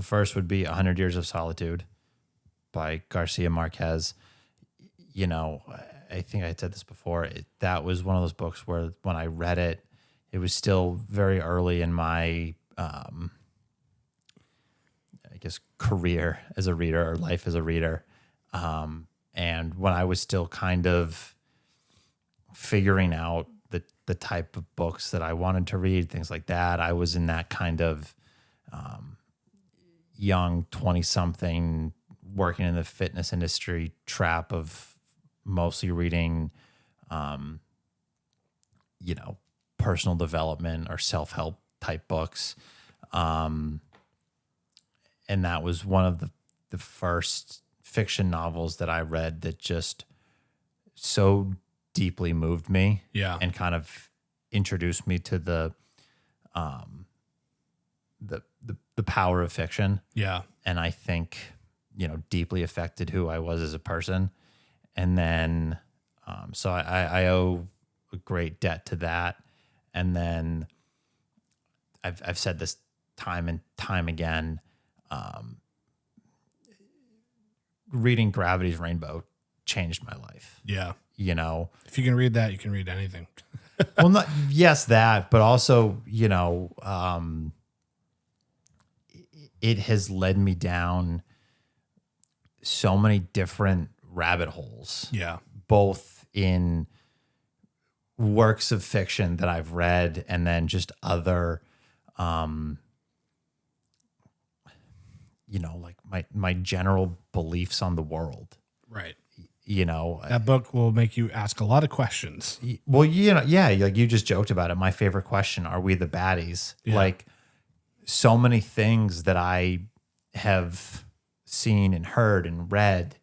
first would be 100 Years of Solitude by Garcia Marquez. I think I had said this before. That was one of those books where when I read it, it was still very early in my, career as a reader or life as a reader. And when I was still kind of figuring out the type of books that I wanted to read, things like that, I was in that kind of young 20-something working in the fitness industry trap of mostly reading, personal development or self-help type books. And that was one of the first fiction novels that I read that just so deeply moved me. Yeah. And kind of introduced me to the power of fiction. Yeah. And I think, deeply affected who I was as a person. And then, so I owe a great debt to that. And then I've said this time and time again, reading Gravity's Rainbow changed my life. Yeah. You know, If you can read that, you can read anything. well, not, yes, that, but also, it has led me down so many different rabbit holes. Yeah. Both in works of fiction that I've read and then just other, like my general beliefs on the world. Right. That book will make you ask a lot of questions. Well, yeah, like you just joked about it. My favorite question, are we the baddies? Yeah. Like so many things that I have seen and heard and read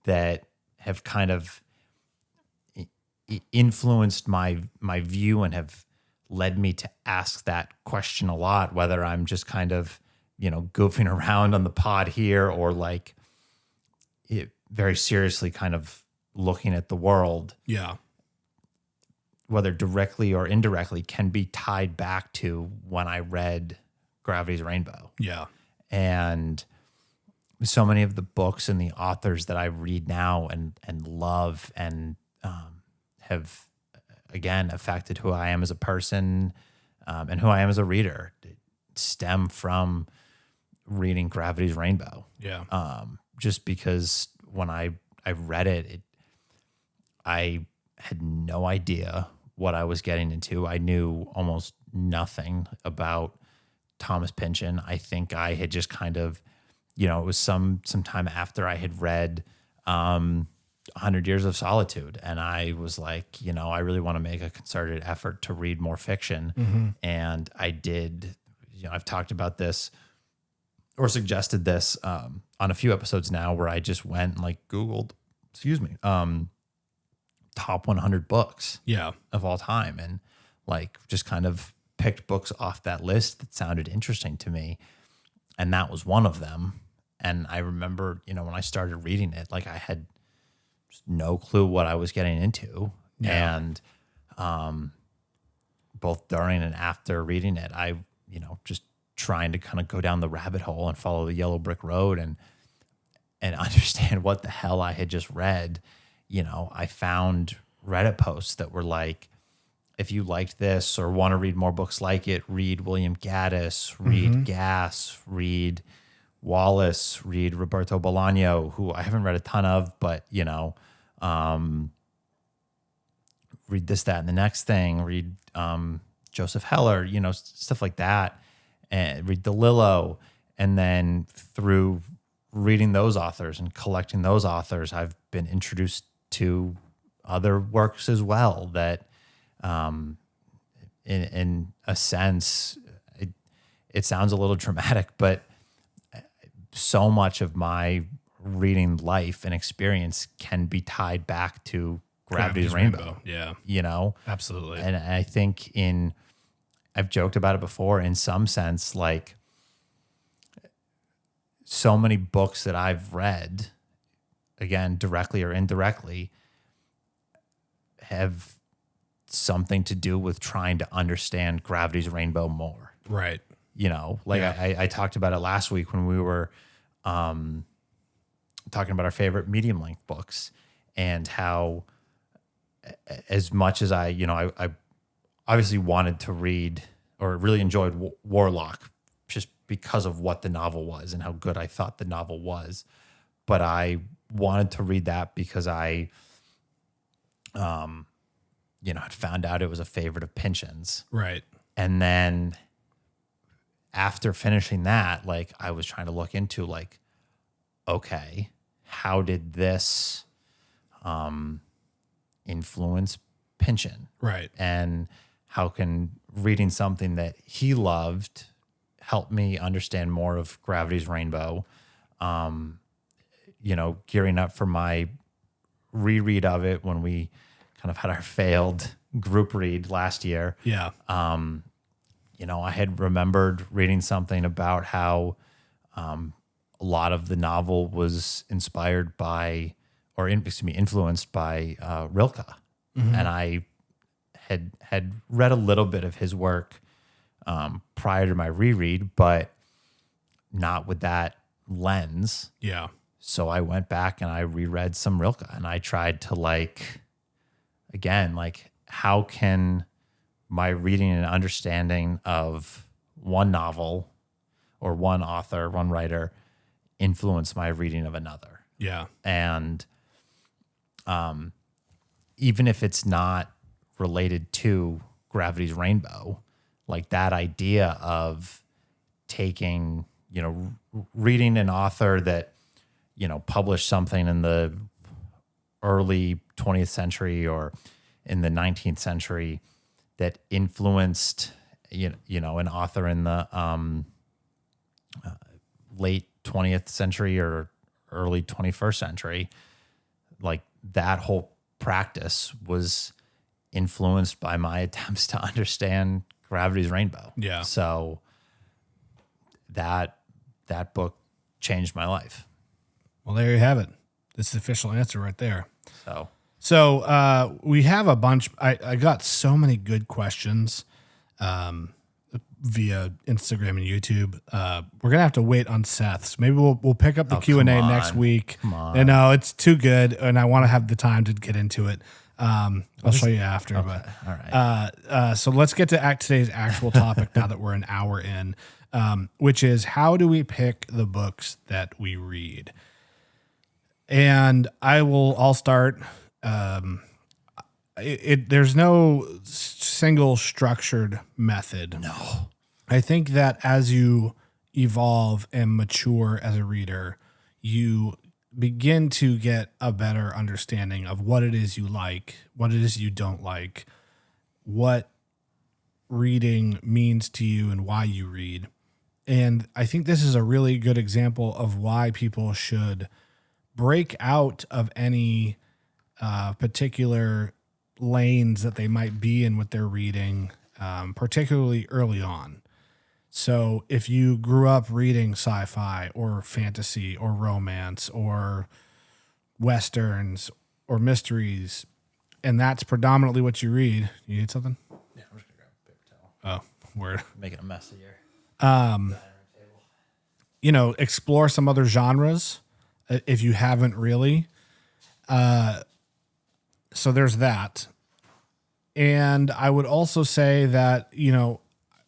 that have kind of influenced my view and have led me to ask that question a lot, whether I'm just kind of, goofing around on the pod here or like very seriously kind of looking at the world. Yeah. Whether directly or indirectly can be tied back to when I read Gravity's Rainbow. Yeah. And so many of the books and the authors that I read now and love and have, again, affected who I am as a person and who I am as a reader stem from reading Gravity's Rainbow. Yeah. Just because when I read it, I had no idea what I was getting into. I knew almost nothing about Thomas Pynchon. I think I had just kind of, it was some time after I had read 100 Years of Solitude. And I was like, I really want to make a concerted effort to read more fiction. Mm-hmm. And I did, I've talked about this or suggested this on a few episodes now where I just went and like Googled, top 100 books of all time. And like just kind of picked books off that list that sounded interesting to me. And that was one of them. And I remember, when I started reading it, like I had just no clue what I was getting into. Yeah. And both during and after reading it, I, just trying to kind of go down the rabbit hole and follow the yellow brick road and understand what the hell I had just read. I found Reddit posts that were like, if you liked this or want to read more books like it, read William Gaddis, read Gass, read Wallace, read Roberto Bolaño, who I haven't read a ton of, but, read this, that, and the next thing, read Joseph Heller, stuff like that, and read DeLillo. And then through reading those authors and collecting those authors, I've been introduced to other works as well that, in a sense, it sounds a little dramatic, but so much of my reading life and experience can be tied back to Gravity's Rainbow. Yeah. Absolutely. And I think I've joked about it before, in some sense, like so many books that I've read, again, directly or indirectly, have something to do with trying to understand Gravity's Rainbow more. Right. I talked about it last week when we were talking about our favorite medium length books and how, as much as I obviously wanted to read or really enjoyed Warlock just because of what the novel was and how good I thought the novel was. But I wanted to read that because I, had found out it was a favorite of Pynchon's. Right. And then after finishing that, like I was trying to look into like, okay, how did this influence Pynchon? Right. And how can reading something that he loved help me understand more of Gravity's Rainbow? Gearing up for my reread of it when we kind of had our failed group read last year. Yeah. I had remembered reading something about how a lot of the novel was inspired by, influenced by Rilke. And I had read a little bit of his work prior to my reread, but not with that lens. Yeah. So I went back and I reread some Rilke, and I tried to again, how can my reading and understanding of one novel or one author, one writer, influence my reading of another? Yeah. And even if it's not related to Gravity's Rainbow, that idea of taking, reading an author that, published something in the early 20th century or in the 19th century that influenced, an author in the late 20th century or early 21st century, that whole practice was influenced by my attempts to understand Gravity's Rainbow. Yeah. So that book changed my life. Well, there you have it. This is the official answer right there. So we have a bunch. I got so many good questions via Instagram and YouTube. We're gonna have to wait on Seth's. Maybe we'll pick up the Q&A next week. Come on. I know it's too good, and I want to have the time to get into it. I'll show you after. Okay. But All right. so let's get to today's actual topic now that we're an hour in, which is how do we pick the books that we read? And I'll start. There's no single structured method. No. I think that as you evolve and mature as a reader, you begin to get a better understanding of what it is you like, what it is you don't like, what reading means to you and why you read. And I think this is a really good example of why people should break out of any particular lanes that they might be in with their reading, particularly early on. So if you grew up reading sci-fi or fantasy or romance or westerns or mysteries, and that's predominantly what you read, you need something? Yeah, I'm just gonna grab a paper towel. Oh, word. Making a mess of your Explore some other genres if you haven't really. So there's that. And I would also say that,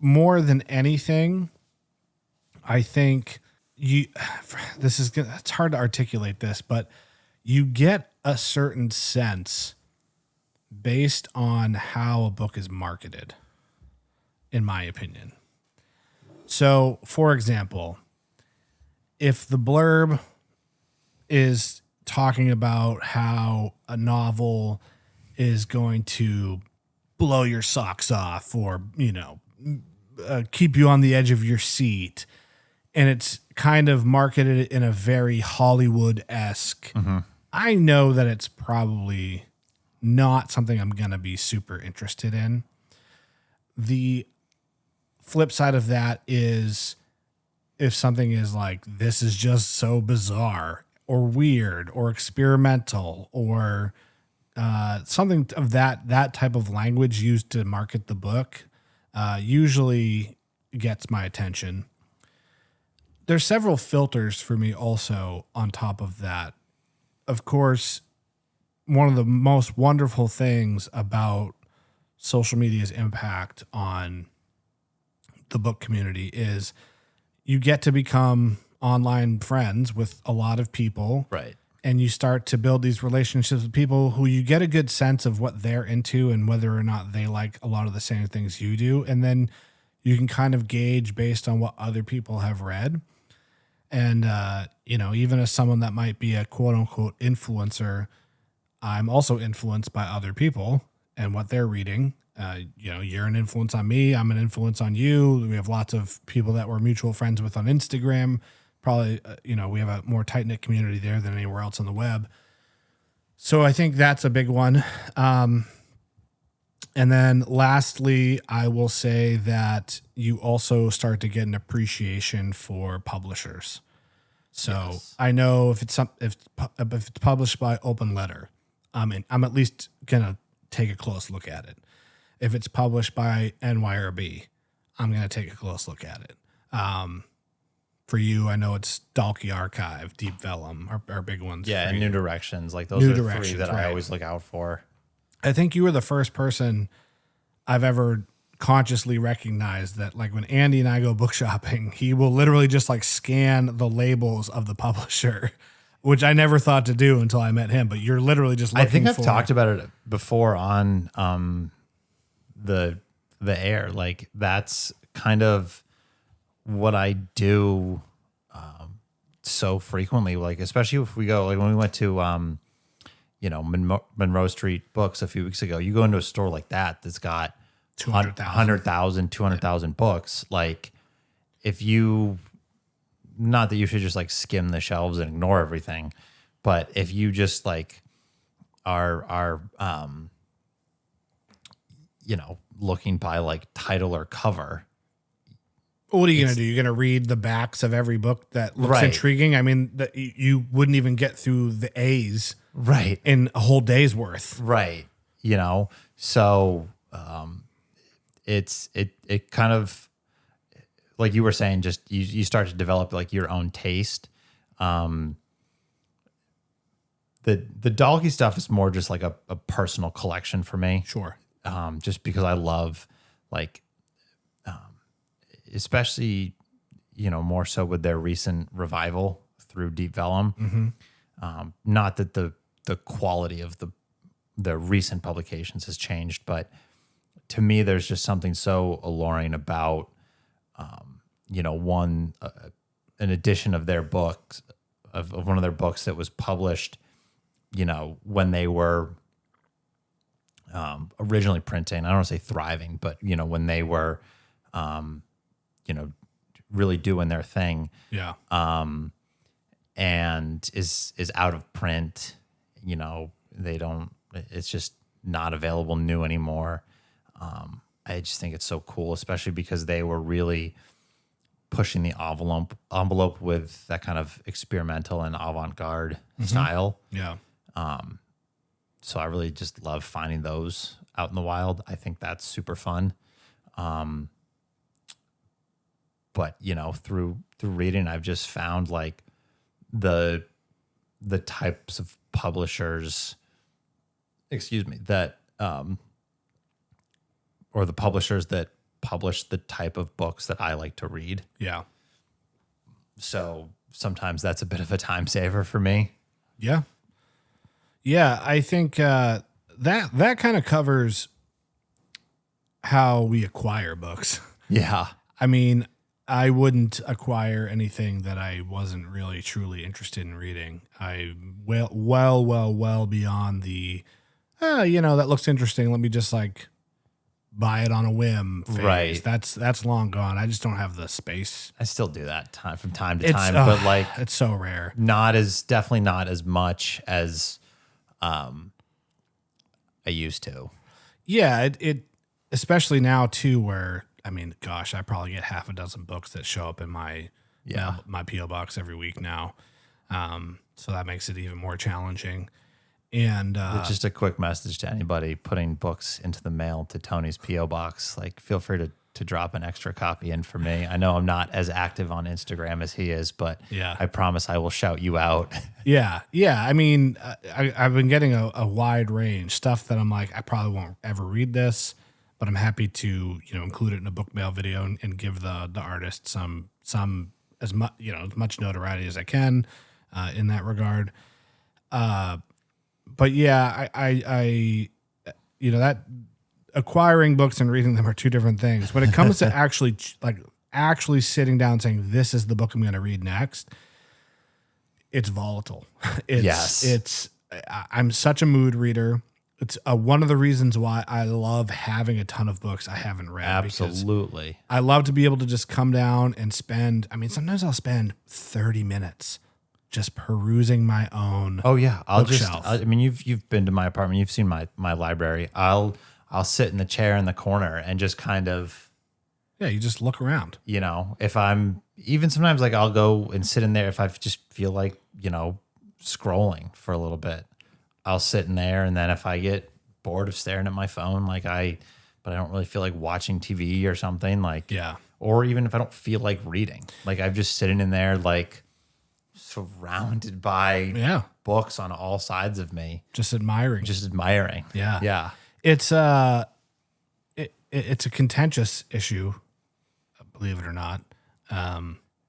more than anything, I think it's hard to articulate this, but you get a certain sense based on how a book is marketed, in my opinion. So, for example, if the blurb is talking about how a novel is going to blow your socks off or, keep you on the edge of your seat, and it's kind of marketed in a very Hollywood-esque, I know that it's probably not something I'm going to be super interested in. The flip side of that is if something is like, this is just so bizarre or weird or experimental or something of that type of language used to market the book, usually gets my attention. There's several filters for me also on top of that. Of course, one of the most wonderful things about social media's impact on the book community is you get to become online friends with a lot of people. Right. And you start to build these relationships with people who you get a good sense of what they're into and whether or not they like a lot of the same things you do. And then you can kind of gauge based on what other people have read. And, even as someone that might be a quote unquote influencer, I'm also influenced by other people and what they're reading. You're an influence on me. I'm an influence on you. We have lots of people that we're mutual friends with on Instagram. Probably, we have a more tight-knit community there than anywhere else on the web. So I think that's a big one. And then lastly, I will say that you also start to get an appreciation for publishers. So yes. I know if it's published by Open Letter, I'm at least going to take a close look at it. if it's published by NYRB, I'm going to take a close look at it. For you, I know it's Dalkey Archive, Deep Vellum are big ones. Yeah, and you. New Directions. Like those New are the three Directions, that I right. always look out for. I think you were the first person I've ever consciously recognized that, like, when Andy and I go book shopping, he will literally just like scan the labels of the publisher, which I never thought to do until I met him. But you're literally just looking I think I've for, talked about it before on the air. Like that's kind of what I do so frequently. Like especially if we go, like when we went to Monroe Street Books a few weeks ago, you go into a store like that's got 100,000, 200,000 books. Like if you, not that you should just like skim the shelves and ignore everything, but if you just like are looking by like title or cover. What are you going to do? You're going to read the backs of every book that looks Right. intriguing? I mean, you wouldn't even get through the A's Right. in a whole day's worth. Right. So it kind of, like you were saying, just you start to develop like your own taste. The Dalkey stuff is more just like a personal collection for me. Sure. Just because I love like, especially, more so with their recent revival through Deep Vellum. Not that the quality of the recent publications has changed, but to me, there's just something so alluring about, an edition of their books, of one of their books that was published, when they were originally printing. I don't want to say thriving, but, when they were, really doing their thing. Yeah. And is out of print. It's just not available new anymore. I just think it's so cool, especially because they were really pushing the envelope with that kind of experimental and avant-garde style. Yeah. So I really just love finding those out in the wild. I think that's super fun. But through reading, I've just found like the types of publishers, that or the publishers that publish the type of books that I like to read. Yeah. So sometimes that's a bit of a time saver for me. Yeah. Yeah. I think that kind of covers how we acquire books. Yeah. I mean, I wouldn't acquire anything that I wasn't really truly interested in reading. I well beyond the, that looks interesting. Let me just like buy it on a whim phase. Right. That's long gone. I just don't have the space. I still do that from time to time, but like it's so rare. Definitely not as much as I used to. Yeah, it especially now too, where I mean, gosh, I probably get half a dozen books that show up in my P.O. box every week now. So that makes it even more challenging. And just a quick message to anybody putting books into the mail to Tony's P.O. box. Like, feel free to drop an extra copy in for me. I know I'm not as active on Instagram as he is, but yeah. I promise I will shout you out. Yeah. I mean, I've been getting a wide range stuff that I'm like, I probably won't ever read this, but I'm happy to include it in a book mail video and give the artist some as much as much notoriety as I can in that regard. But yeah, I that acquiring books and reading them are two different things. When it comes to actually sitting down and saying, this is the book I'm going to read next, it's volatile. I'm such a mood reader. It's one of the reasons why I love having a ton of books I haven't read. Absolutely. I love to be able to just come down and sometimes I'll spend 30 minutes just perusing my own. Oh yeah. Bookshelf. You've been to my apartment. You've seen my library. I'll sit in the chair in the corner and just kind of. Yeah. You just look around. If I'm even sometimes like I'll go and sit in there if I just feel like, scrolling for a little bit. I'll sit in there, and then if I get bored of staring at my phone, like I but I don't really feel like watching TV or something like, Yeah. or even if I don't feel like reading, like I'm just sitting in there, like surrounded by books on all sides of me, Just admiring. Yeah. Yeah. It's it's a contentious issue, believe it or not.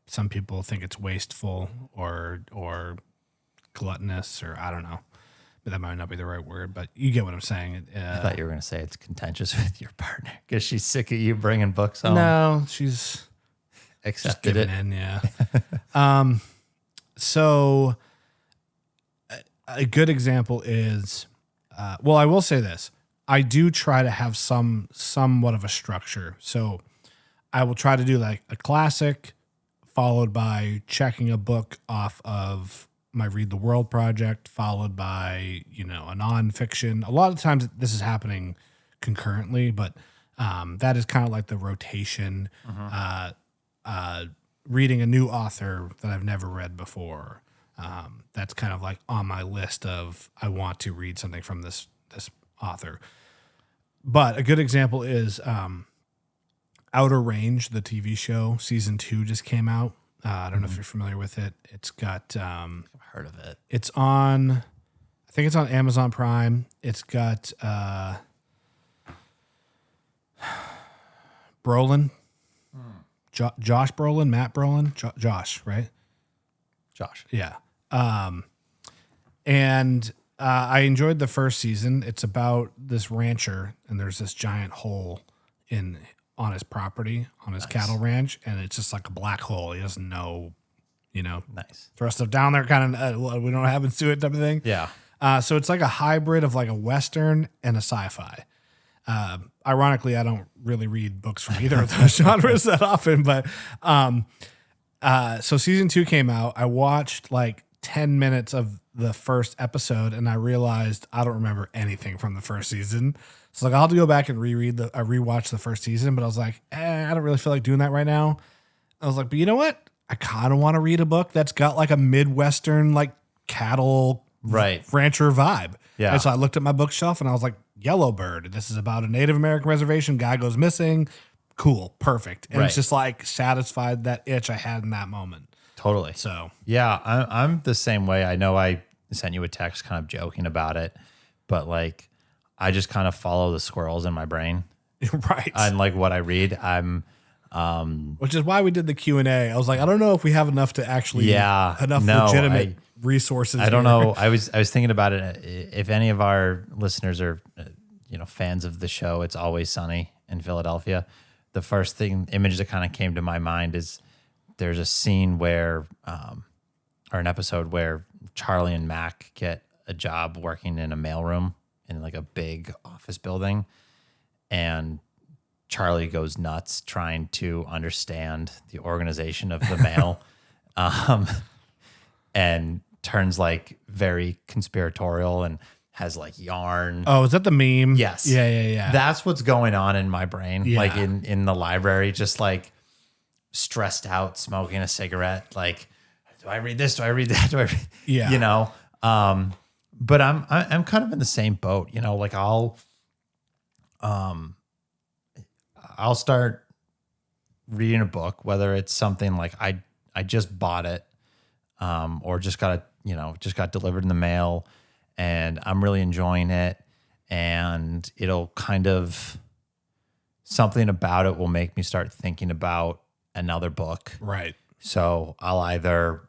Some people think it's wasteful or gluttonous, or I don't know, but that might not be the right word. But you get what I'm saying. I thought you were going to say it's contentious with your partner because she's sick of you bringing books home. No, she's accepted just it. giving in, yeah. So a good example is, well, I will say this. I do try to have somewhat of a structure. So I will try to do like a classic followed by checking a book off of my Read the World project, followed by, a nonfiction. A lot of times this is happening concurrently, but that is kind of like the rotation. Reading a new author that I've never read before. That's kind of like on my list of I want to read something from this author. But a good example is Outer Range, the TV show. Season 2 just came out. I don't know if you're familiar with it. It's got I've heard of it. It's on, I think it's on Amazon Prime. It's got Brolin. Josh Brolin, Matt Brolin, Josh, right? Josh. Yeah. And I enjoyed the first season. It's about this rancher, and there's this giant hole on his property, on his cattle ranch, and it's just like a black hole. He doesn't know, Nice. throw stuff down there, kind of, we don't know what happens to it type of thing. Yeah. So it's like a hybrid of like a Western and a sci-fi. Ironically, I don't really read books from either of those genres that often, but so season 2 came out. I watched like 10 minutes of the first episode, and I realized I don't remember anything from the first season. So like I'll have to go back and rewatch the first season, but I was like, I don't really feel like doing that right now. I was like, but you know what? I kind of want to read a book that's got like a Midwestern, like cattle rancher vibe. Yeah. And so I looked at my bookshelf and I was like, Yellowbird. This is about a Native American reservation. Guy goes missing. Cool. Perfect. And it's just like satisfied that itch I had in that moment. Totally. So yeah, I'm the same way. I know I sent you a text kind of joking about it, but like I just kind of follow the squirrels in my brain. Right. And like what I read, which is why we did the Q&A. I was like, I don't know if we have enough to actually legitimate resources. I don't know. I was thinking about it. If any of our listeners are fans of the show, It's Always Sunny in Philadelphia. The first image that kind of came to my mind is there's a scene where, or an episode where Charlie and Mac get a job working in a mailroom in like a big office building, and Charlie goes nuts trying to understand the organization of the mail, and turns like very conspiratorial and has like yarn. Oh, is that the meme? Yes. Yeah. That's what's going on in my brain. Yeah. Like in the library, just like stressed out, smoking a cigarette. Like, do I read this? Do I read that? Do I read? Yeah. But I'm kind of in the same boat, like I'll start reading a book, whether it's something like I just bought it, or just got delivered in the mail and I'm really enjoying it, and it'll kind of, something about it will make me start thinking about another book. Right. So I'll either,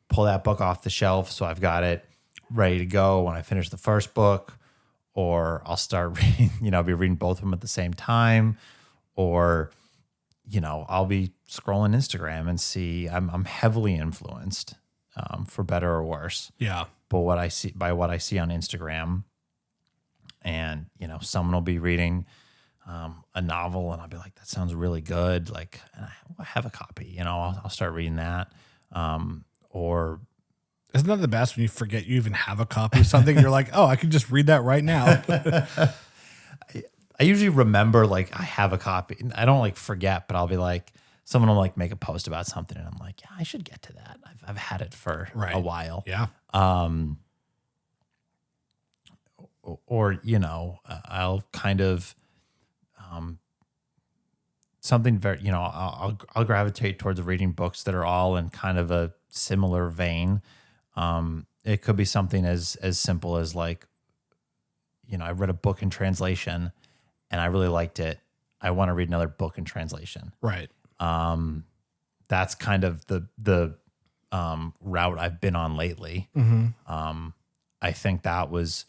pull that book off the shelf so I've got it ready to go when I finish the first book, or I'll start reading, I'll be reading both of them at the same time, or, I'll be scrolling Instagram and see, I'm heavily influenced, for better or worse. Yeah. But what I see on Instagram, and, someone will be reading a novel and I'll be like, that sounds really good. Like, I have a copy, I'll start reading that. Or isn't that the best when you forget you even have a copy of something? You're like, oh, I can just read that right now. I usually remember like I have a copy. I don't like forget, but I'll be like, someone will like make a post about something and I'm like, yeah, I should get to that. I've had it for a while. Yeah. Or, I'll kind of something very, I'll gravitate towards reading books that are all in kind of a similar vein. It could be something as simple as like, I read a book in translation and I really liked it. I want to read another book in translation. Right. That's kind of the route I've been on lately. I think that was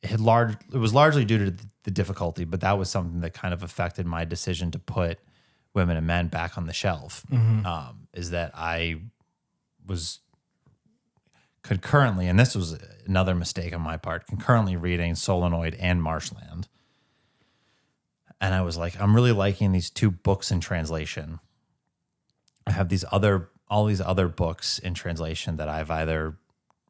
it was largely due to the difficulty, but that was something that kind of affected my decision to put Women and Men back on the shelf. Is that I was concurrently, and this was another mistake on my part, concurrently reading Solenoid and Marshland. And I was like, I'm really liking these two books in translation. I have all these other books in translation that I've either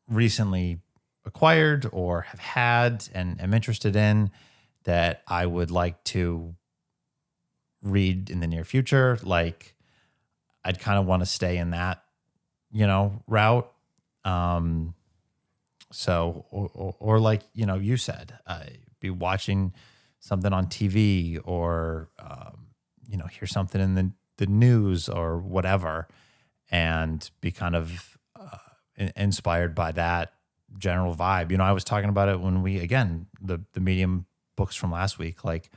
recently acquired or have had and am interested in that I would like to read in the near future. Like, I'd kind of want to stay in that, route. So, or like, you said, be watching something on TV or, hear something in the news or whatever, and be kind of inspired by that general vibe. I was talking about it when the Medium books from last week, like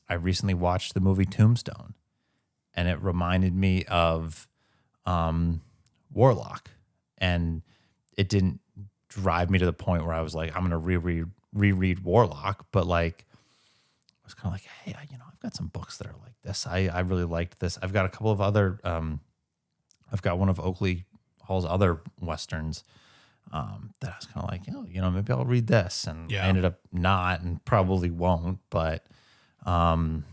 I recently watched the movie Tombstone and it reminded me of Warlock, and it didn't drive me to the point where I was like, I'm going to reread Warlock, but like, I was kind of like, hey, I've got some books that are like this. I really liked this. I've got a couple of other, I've got one of Oakley Hall's other Westerns that I was kind of like, maybe I'll read this. And I ended up not and probably won't, but, I'm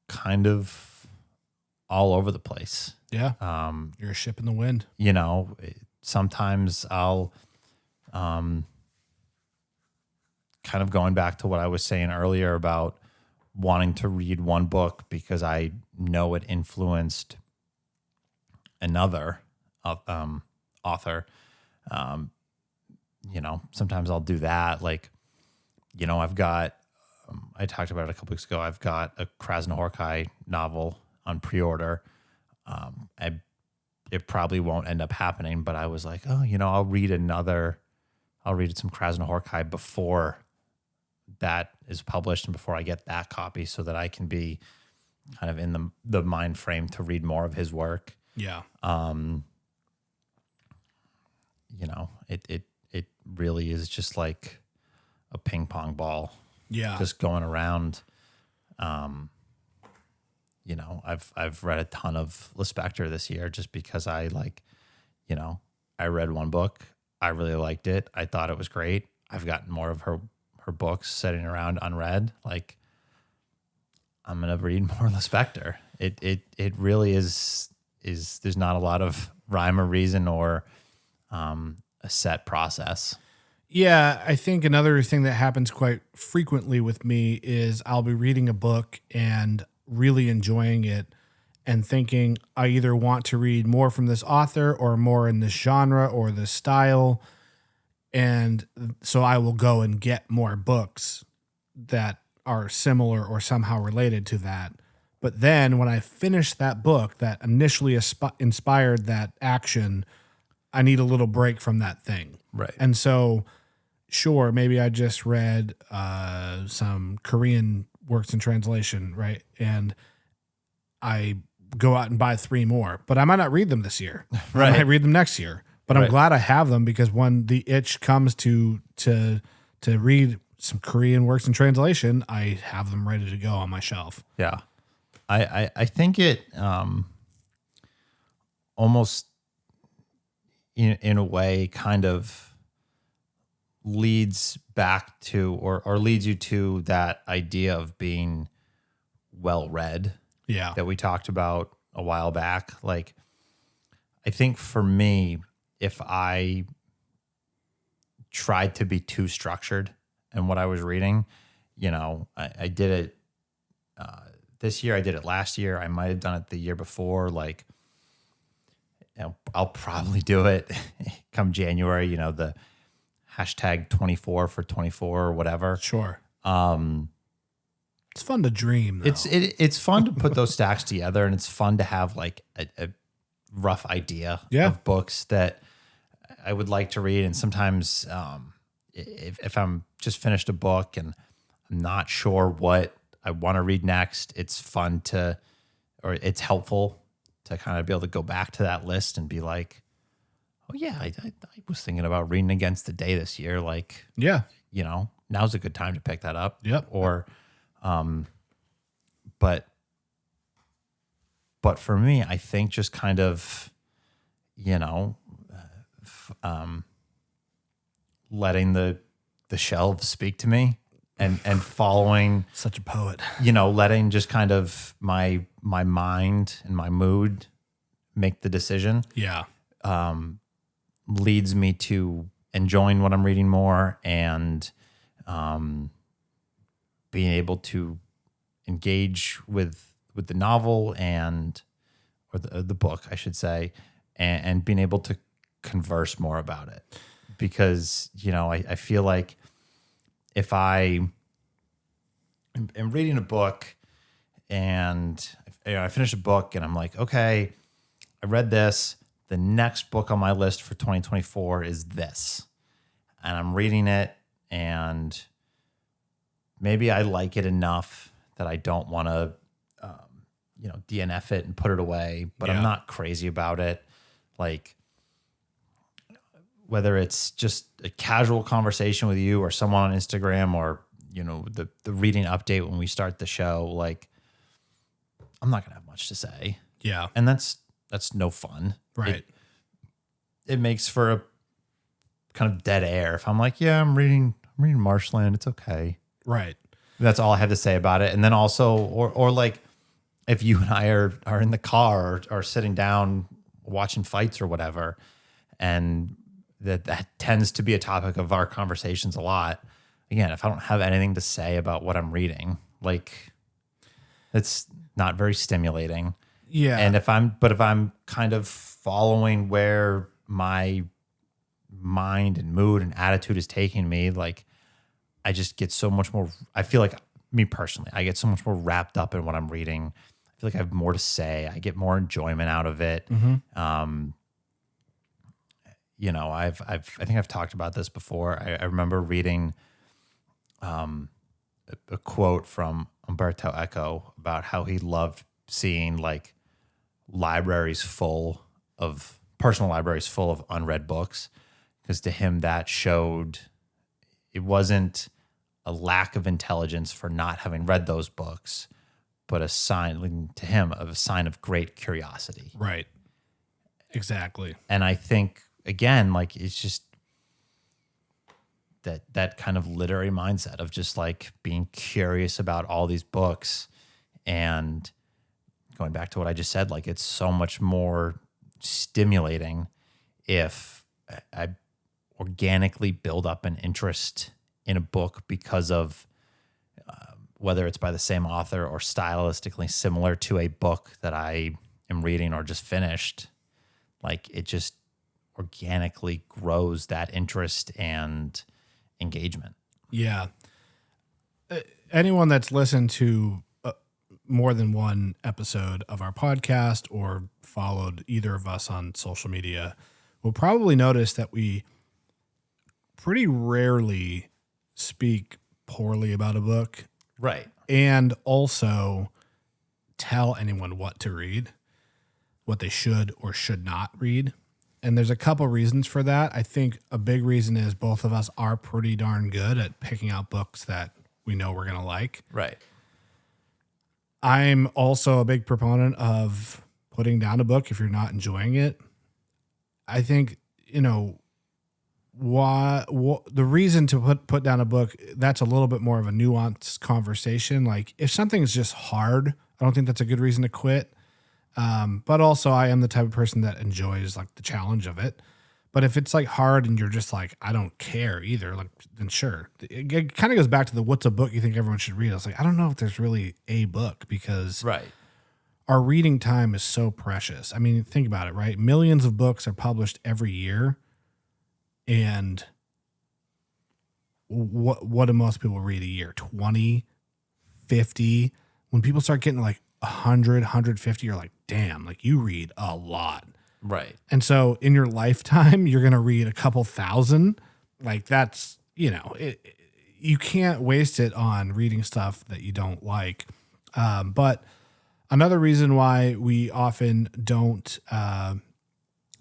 kind of all over the place. Yeah. You're a ship in the wind. Sometimes I'll, kind of going back to what I was saying earlier about wanting to read one book because I know it influenced another author. Sometimes I'll do that. Like, I've got, I talked about it a couple weeks ago. I've got a Krasnohorkai novel on pre-order. It probably won't end up happening, but I was like, I'll read some Krasnohorkai before that is published and before I get that copy, so that I can be kind of in the mind frame to read more of his work. Yeah. It really is just like a ping pong ball. Yeah. Just going around. I've read a ton of Lispector this year just because I read one book. I really liked it. I thought it was great. I've gotten more of her books sitting around unread. Like, I'm going to read more Lispector. It really is there's not a lot of rhyme or reason or a set process. Yeah, I think another thing that happens quite frequently with me is I'll be reading a book and really enjoying it and thinking I either want to read more from this author or more in this genre or this style. And so I will go and get more books that are similar or somehow related to that. But then when I finish that book that initially inspired that action, I need a little break from that thing. Right. And so, sure, maybe I just read some Korean works in translation, right? And I go out and buy 3 more, but I might not read them this year. Right. I might read them next year. But Right. I'm glad I have them, because when the itch comes to read some Korean works in translation, I have them ready to go on my shelf. Yeah. I think it almost in a way kind of leads back to or leads you to that idea of being well read. Yeah. That we talked about a while back. Like, I think for me, if I tried to be too structured in what I was reading, I did it this year. I did it last year. I might have done it the year before. Like, I'll probably do it come January. hashtag 24 for 24 or whatever. Sure. It's fun to dream, though. It's fun to put those stacks together, and it's fun to have like a rough idea of books that I would like to read. And sometimes if I'm just finished a book and I'm not sure what I want to read next, it's fun to, or it's helpful to kind of be able to go back to that list and be like, oh yeah, I was thinking about reading Against the Day this year. Like, yeah, you know, now's a good time to pick that up. Yep. Or, but for me, I think just kind of, you know, letting the shelves speak to me and following, such a poet, you know, letting just kind of my mind and my mood make the decision. Yeah. Leads me to enjoying what I'm reading more and being able to engage with the novel or the book, I should say, and being able to converse more about it. Because, you know, I feel like if I am reading a book and I finish a book and I'm like, okay, I read this. The next book on my list for 2024 is this. And I'm reading it and maybe I like it enough that I don't want to, you know, DNF it and put it away, but I'm not crazy about it. Like, whether it's just a casual conversation with you or someone on Instagram or, you know, the reading update when we start the show, like, I'm not going to have much to say. Yeah. And that's no fun. Right. It makes for a kind of dead air. If I'm like, yeah, I'm reading Marshland, it's okay. Right. That's all I have to say about it. And then also, or like, if you and I are in the car or sitting down watching fights or whatever, and that tends to be a topic of our conversations a lot. Again, if I don't have anything to say about what I'm reading, like, it's not very stimulating. Yeah. And if I'm kind of following where my mind and mood and attitude is taking me, like, I just get so much more, I feel like, me personally, I get so much more wrapped up in what I'm reading. I feel like I have more to say. I get more enjoyment out of it. Mm-hmm. You know, I think I've talked about this before. I remember reading a quote from Umberto Eco about how he loved seeing like personal libraries full of unread books, because to him that showed it wasn't a lack of intelligence for not having read those books, but a sign to him of a sign of great curiosity. Right. Exactly. And I think, again, like, it's just that kind of literary mindset of just like being curious about all these books. And going back to what I just said, like, it's so much more stimulating if I organically build up an interest in a book because of whether it's by the same author or stylistically similar to a book that I am reading or just finished. Like, it just organically grows that interest and engagement. Yeah. Anyone that's listened to more than one episode of our podcast or followed either of us on social media will probably notice that we pretty rarely speak poorly about a book. Right. And also tell anyone what to read, what they should or should not read. And there's a couple reasons for that. I think a big reason is both of us are pretty darn good at picking out books that we know we're going to like. Right. I'm also a big proponent of putting down a book if you're not enjoying it. I think, you know, the reason to put down a book, that's a little bit more of a nuanced conversation. Like, if something is just hard, I don't think that's a good reason to quit. But also, I am the type of person that enjoys like the challenge of it. But if it's like hard and you're just like, I don't care either, like, then sure. It kind of goes back to the what's a book you think everyone should read. I was like, I don't know if there's really a book, because our reading time is so precious. I mean, think about it, right? Millions of books are published every year. And what do most people read a year? 20, 50? When people start getting like 100, 150, you're like, damn, like you read a lot. Right. And so in your lifetime, you're going to read a couple thousand. Like that's, you can't waste it on reading stuff that you don't like. But another reason why we often don't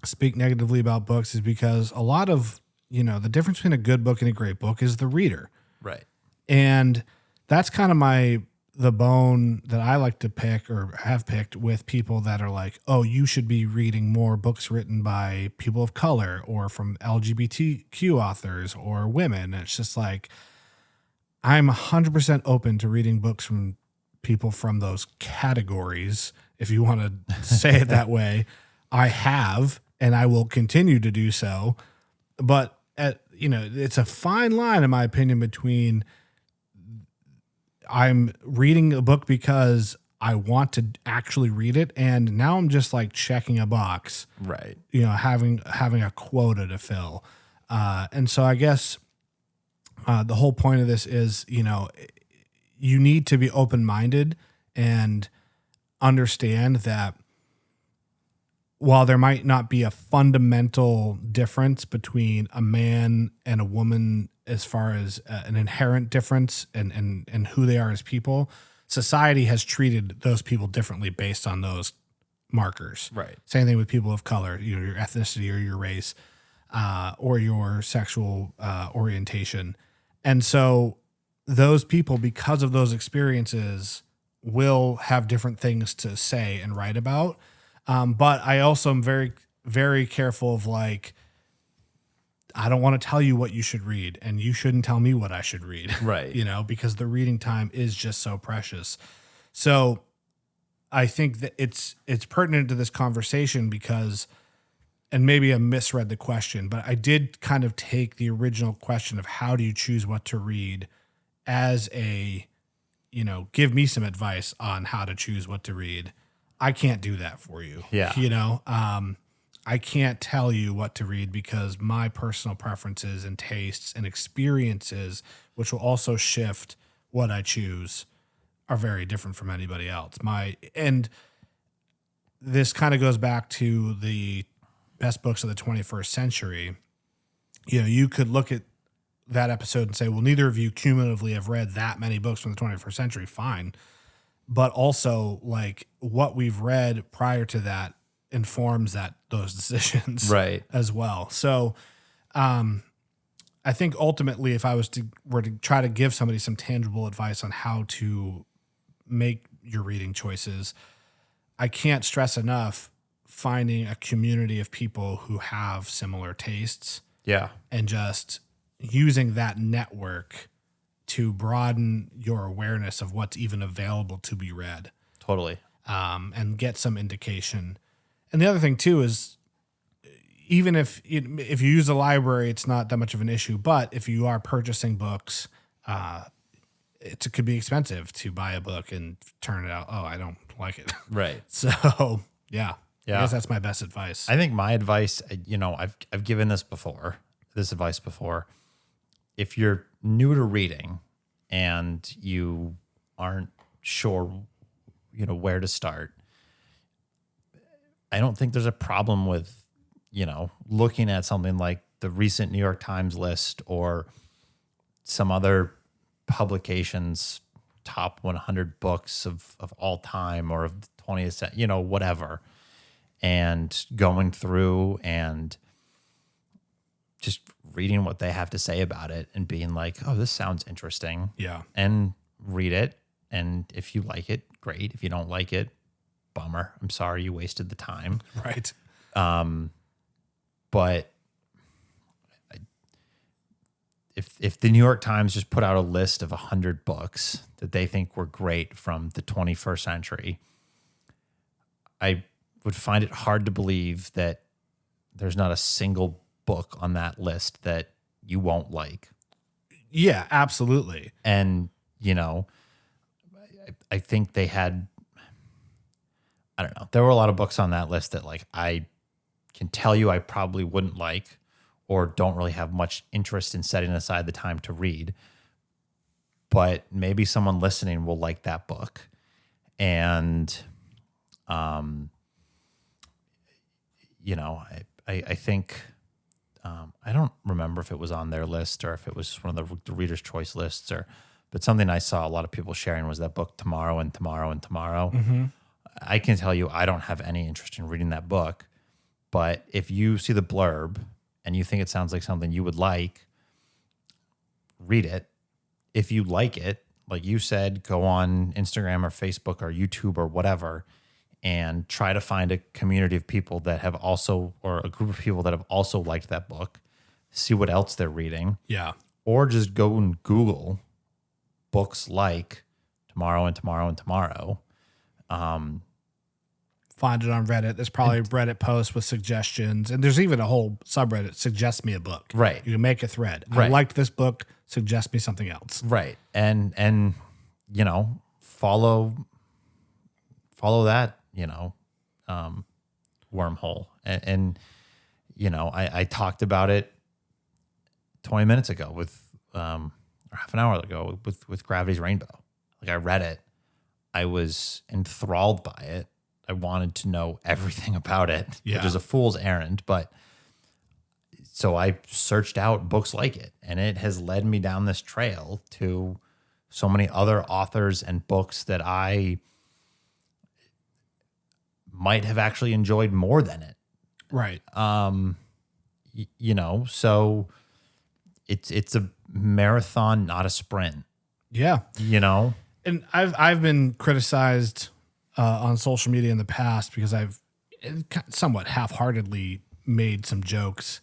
speak negatively about books is because a lot of, the difference between a good book and a great book is the reader. Right. And that's kind of the bone that I like to pick or have picked with people that are like, oh, you should be reading more books written by people of color or from LGBTQ authors or women. And it's just like, I'm 100% open to reading books from people from those categories, if you want to say it that way. I have, and I will continue to do so. But, it's a fine line, in my opinion, between I'm reading a book because I want to actually read it, and now I'm just like checking a box, right? Having a quota to fill, and so I guess the whole point of this is, you need to be open-minded and understand that while there might not be a fundamental difference between a man and a woman as far as an inherent difference and who they are as people, society has treated those people differently based on those markers. Right. Same thing with people of color, your ethnicity or your race or your sexual orientation. And so those people, because of those experiences, will have different things to say and write about. But I also am very, very careful of like, I don't want to tell you what you should read, and you shouldn't tell me what I should read. Right. Because the reading time is just so precious. So I think that it's pertinent to this conversation because, and maybe I misread the question, but I did kind of take the original question of how do you choose what to read as a, give me some advice on how to choose what to read. I can't do that for you. Yeah. I can't tell you what to read because my personal preferences and tastes and experiences, which will also shift what I choose, are very different from anybody else. And this kind of goes back to the best books of the 21st century. You could look at that episode and say, well, neither of you cumulatively have read that many books from the 21st century. Fine. But also like what we've read prior to that informs those decisions right as well. So I think ultimately if I were to try to give somebody some tangible advice on how to make your reading choices, I can't stress enough finding a community of people who have similar tastes. Yeah. And just using that network to broaden your awareness of what's even available to be read. Totally. And get some indication. And the other thing too is, even if you use a library, it's not that much of an issue. But if you are purchasing books, it could be expensive to buy a book and turn it out, oh, I don't like it. Right. So yeah, I Yeah. guess that's my best advice. I think my advice, I've given this advice before. If you're new to reading and you aren't sure, where to start, I don't think there's a problem with, looking at something like the recent New York Times list or some other publications, top 100 books of all time or of the 20th century, whatever, and going through and just reading what they have to say about it and being like, oh, this sounds interesting. Yeah. And read it. And if you like it, great. If you don't like it, bummer. I'm sorry you wasted the time. Right. But if the New York Times just put out a list of 100 books that they think were great from the 21st century, I would find it hard to believe that there's not a single book on that list that you won't like. Yeah, absolutely. And, I think they had, I don't know, there were a lot of books on that list that like I can tell you I probably wouldn't like, or don't really have much interest in setting aside the time to read. But maybe someone listening will like that book. And, you know, I think, I don't remember if it was on their list or if it was one of the Reader's Choice lists, but something I saw a lot of people sharing was that book Tomorrow and Tomorrow and Tomorrow. Mm-hmm. I can tell you I don't have any interest in reading that book, but if you see the blurb and you think it sounds like something you would like, read it. If you like it, like you said, go on Instagram or Facebook or YouTube or whatever and try to find a community of people that have also, or a group of people that have also liked that book, see what else they're reading. Yeah. Or just go and Google books like Tomorrow and Tomorrow and Tomorrow. Find it on Reddit. There's probably Reddit posts with suggestions. And there's even a whole subreddit, suggest me a book. Right. You can make a thread. Right. I liked this book. Suggest me something else. Right. And you know, follow that, you know, wormhole. And you know, I talked about it 20 minutes ago with, or half an hour ago with Gravity's Rainbow. Like I read it. I was enthralled by it. I wanted to know everything about it, which is a fool's errand. But so I searched out books like it, and it has led me down this trail to so many other authors and books that I might have actually enjoyed more than it. Right. You know, so it's a marathon, not a sprint. Yeah. You know? And I've been criticized on social media in the past because I've somewhat half-heartedly made some jokes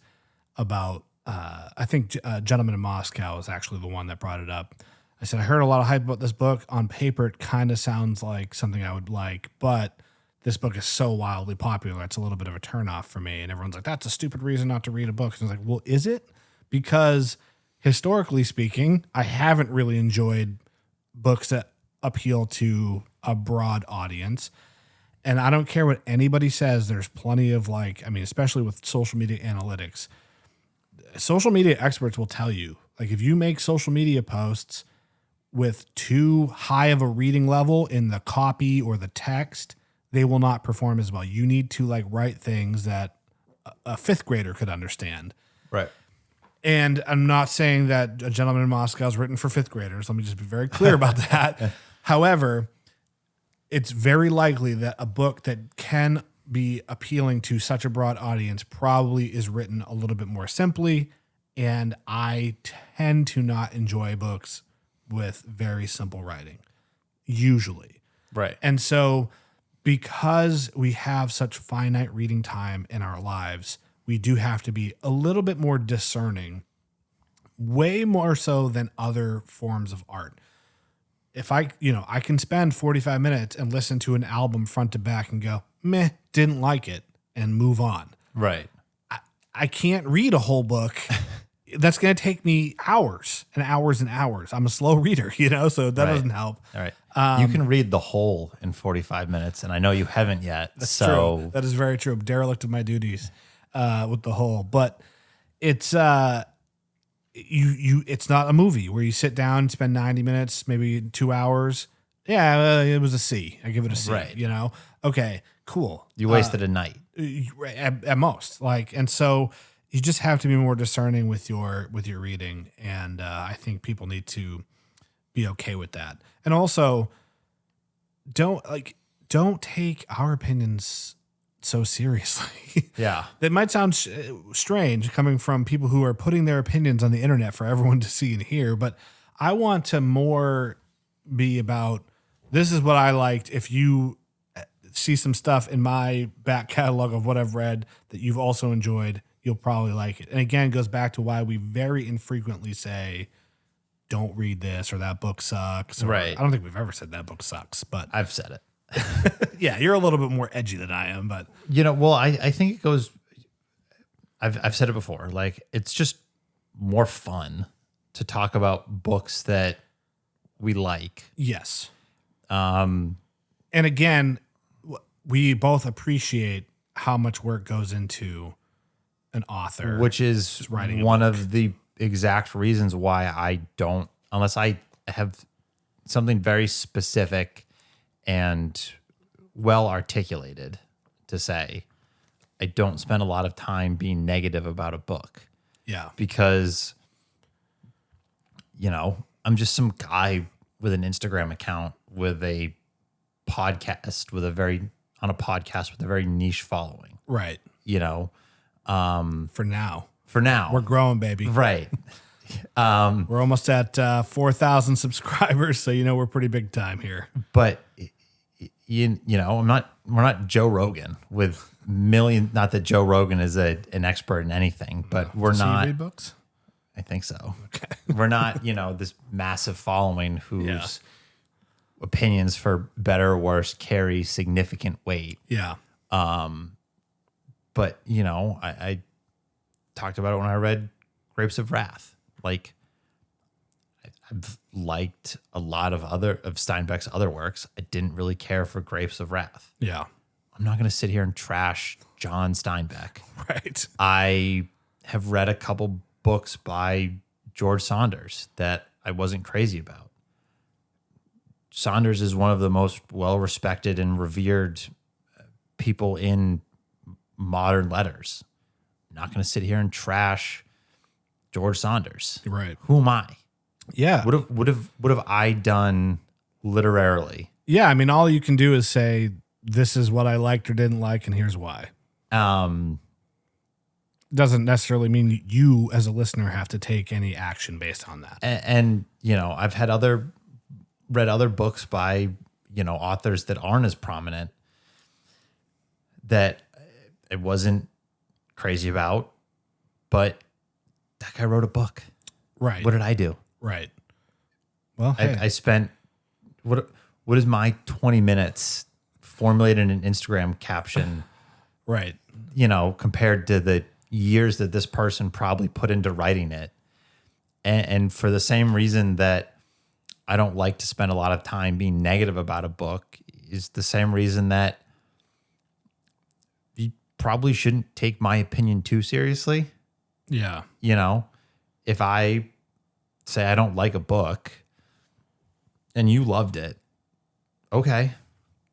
about, I think Gentleman in Moscow is actually the one that brought it up. I said, I heard a lot of hype about this book. On paper, it kind of sounds like something I would like, but this book is so wildly popular, it's a little bit of a turnoff for me. And everyone's like, that's a stupid reason not to read a book. And I was like, well, is it? Because historically speaking, I haven't really enjoyed books that appeal to a broad audience. And I don't care what anybody says. There's plenty of especially with social media analytics, social media experts will tell you, like, if you make social media posts with too high of a reading level in the copy or the text, they will not perform as well. You need to write things that a fifth grader could understand. Right. And I'm not saying that A Gentleman in Moscow is written for fifth graders. Let me just be very clear about that. However, it's very likely that a book that can be appealing to such a broad audience probably is written a little bit more simply. And I tend to not enjoy books with very simple writing, usually. Right. And so because we have such finite reading time in our lives, we do have to be a little bit more discerning, way more so than other forms of art. If I can spend 45 minutes and listen to an album front to back and go, meh, didn't like it, and move on. Right. I can't read a whole book. That's going to take me hours and hours and hours. I'm a slow reader, so that doesn't help. All right. You can read the whole in 45 minutes, and I know you haven't yet. That's true. That is very true. I'm derelict of my duties with the whole. But it's it's not a movie where you sit down, spend 90 minutes, maybe 2 hours. Yeah, it was a C. I give it a C. Right. Okay, cool. You wasted a night. At most. And so you just have to be more discerning with your reading. And I think people need to be okay with that. And also don't take our opinions so seriously. Yeah. That might sound strange coming from people who are putting their opinions on the internet for everyone to see and hear, but I want to more be about, this is what I liked. If you see some stuff in my back catalog of what I've read that you've also enjoyed, you'll probably like it. And again, it goes back to why we very infrequently say, don't read this or that book sucks. Right. I don't think we've ever said that book sucks, but I've said it. Yeah, you're a little bit more edgy than I am, but Well, I think it goes, I've said it before, it's just more fun to talk about books that we like. yes. And again, we both appreciate how much work goes into an author, which is writing a one book. of the exact reasons why I don't, unless I have something very specific and well articulated to say, I don't spend a lot of time being negative about a book. Yeah. Because, I'm just some guy with an Instagram account with a podcast with a very niche following. Right. For now. We're growing, baby. Right. We're almost at 4,000 subscribers, so we're pretty big time here. But we're not Joe Rogan with million. Not that Joe Rogan is an expert in anything, but we're Does not. he read books? I think so. Okay. We're not, this massive following whose opinions, for better or worse, carry significant weight. Yeah. But I talked about it when I read Grapes of Wrath. Like, I've liked a lot of Steinbeck's other works. I didn't really care for Grapes of Wrath. Yeah. I'm not going to sit here and trash John Steinbeck. Right. I have read a couple books by George Saunders that I wasn't crazy about. Saunders is one of the most well-respected and revered people in modern letters. I'm not going to sit here and trash George Saunders. Right. Who am I? Yeah. What have I done literarily? Yeah. I mean, all you can do is say, this is what I liked or didn't like, and here's why. Doesn't necessarily mean you as a listener have to take any action based on that. And I've had read other books by, authors that aren't as prominent that I wasn't crazy about, but that guy wrote a book. Right. What did I do? Right. Well, hey. I spent, what is my 20 minutes formulating an Instagram caption, right. Compared to the years that this person probably put into writing it. And for the same reason that I don't like to spend a lot of time being negative about a book is the same reason that you probably shouldn't take my opinion too seriously. Yeah. If I say I don't like a book and you loved it, okay,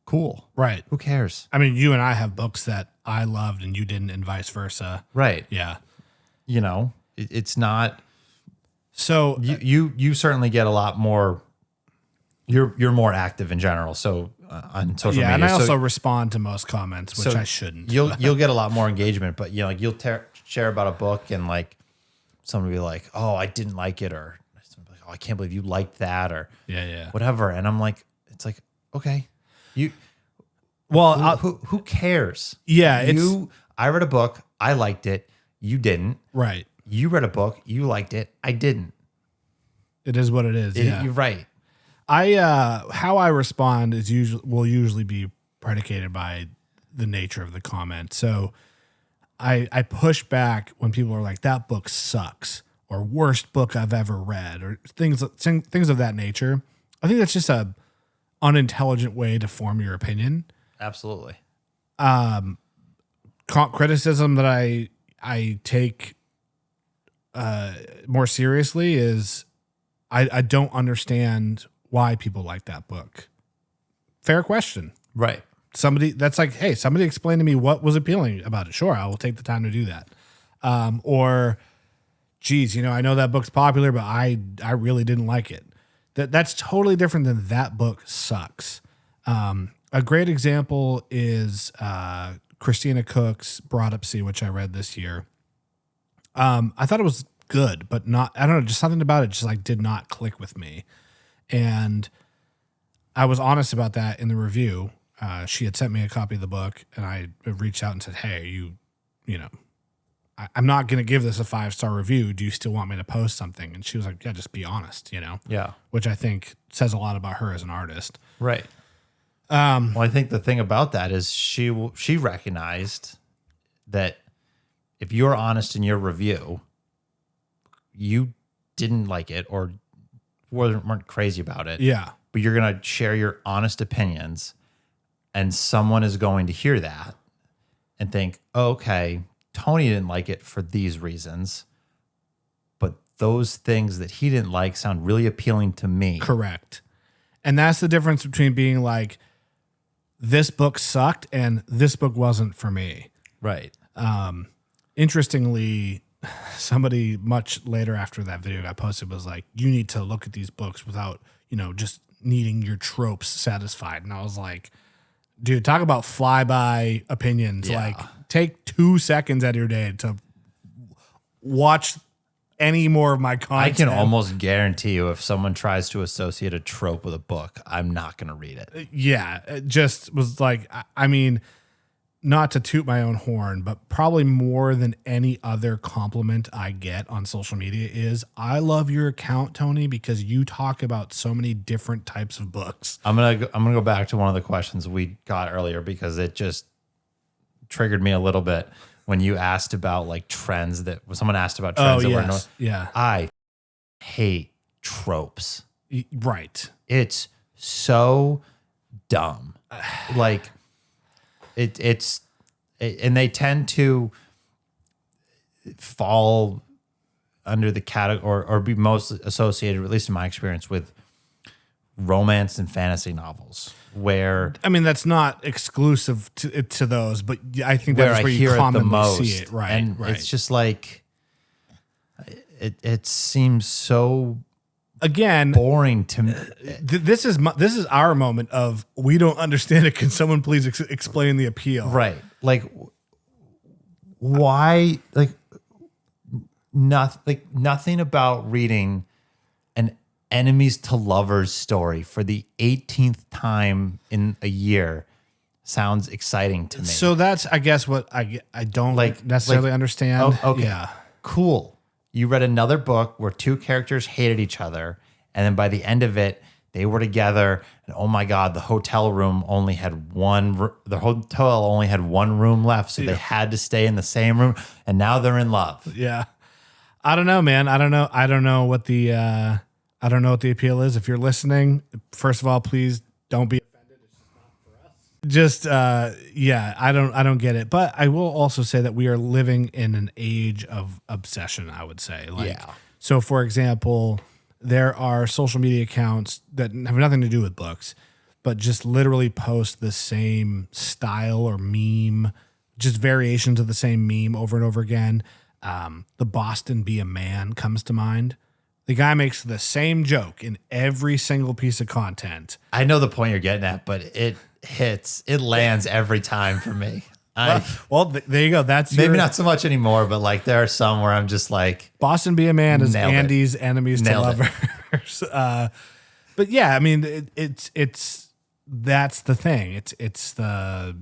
cool. Right. Who cares? I mean, you and I have books that I loved and you didn't, and vice versa. Right. Yeah. It's not. So you certainly get a lot more. You're more active in general. So on social media. Yeah, and I also respond to most comments, which so I shouldn't. You'll get a lot more engagement, but you'll share about a book and like somebody will be like, "Oh, I didn't like it," or somebody like, "Oh, I can't believe you liked that," or whatever. And I'm like, it's like, okay, who cares? Yeah, I read a book, I liked it, you didn't. Right. You read a book, you liked it, I didn't. It is what it is. Yeah. You're right. How I respond will usually be predicated by the nature of the comment. So I push back when people are like, that book sucks, or worst book I've ever read, or things of that nature. I think that's just a unintelligent way to form your opinion. Absolutely. Criticism that I take more seriously is I don't understand why people like that book. Fair question. Right. Somebody explain to me what was appealing about it. Sure, I will take the time to do that. Or, geez, I know that book's popular, but I really didn't like it. That's totally different than that book sucks. A great example is Christina Cook's Broadopsy, which I read this year. I thought it was good, but not, I don't know, just something about it just like did not click with me. And I was honest about that in the review. She had sent me a copy of the book, and I reached out and said, hey, I'm not going to give this a 5-star review. Do you still want me to post something? And she was like, yeah, just be honest, Yeah. Which I think says a lot about her as an artist. Right. Well, I think the thing about that is she recognized that if you're honest in your review, you didn't like it or weren't crazy about it. Yeah. But you're going to share your honest opinions, and someone is going to hear that and think, oh, okay, Tony didn't like it for these reasons, but those things that he didn't like sound really appealing to me. Correct. And that's the difference between being like, this book sucked and this book wasn't for me. Right. Interestingly, somebody much later after that video got posted was like, you need to look at these books without, just needing your tropes satisfied. And I was like, dude, talk about flyby opinions. Yeah. Like, take 2 seconds out of your day to watch any more of my content. I can almost guarantee you if someone tries to associate a trope with a book, I'm not going to read it. Yeah, it just was like, I mean, not to toot my own horn, but probably more than any other compliment I get on social media is, I love your account, Tony, because you talk about so many different types of books. I'm gonna go back to one of the questions we got earlier because it just triggered me a little bit when you asked about like trends that someone asked about trends that were yeah. I hate tropes. Right. It's so dumb. Like and they tend to fall under the category or be most associated, at least in my experience, with romance and fantasy novels. Where I mean, that's not exclusive to those, but I think that's where you commonly see it. Right. And right. it's just like it seems so again boring to me. This is our moment of, we don't understand it. Can someone please explain the appeal? Right. Like, why? Like, nothing about reading an enemies to lovers story for the 18th time in a year sounds exciting to me. So that's, I guess, what I don't necessarily understand. Oh, okay. Yeah. Cool. You read another book where two characters hated each other, and then by the end of it, they were together, and oh my God, the hotel only had one room left, so they had to stay in the same room, and now they're in love. Yeah. I don't know, man. I don't know what the appeal is. If you're listening, first of all, please don't be offended. It's just not for us. Just I don't get it. But I will also say that we are living in an age of obsession, I would say. So for example, there are social media accounts that have nothing to do with books, but just literally post the same style or meme, just variations of the same meme over and over again. The Boston Be a Man comes to mind. The guy makes the same joke in every single piece of content. I know the point you're getting at, but it lands every time for me. Well, there you go. That's maybe not so much anymore, but like there are some where I'm just like, Boston Be a Man is Andy's enemies to lovers. But yeah, I mean, it's that's the thing. It's the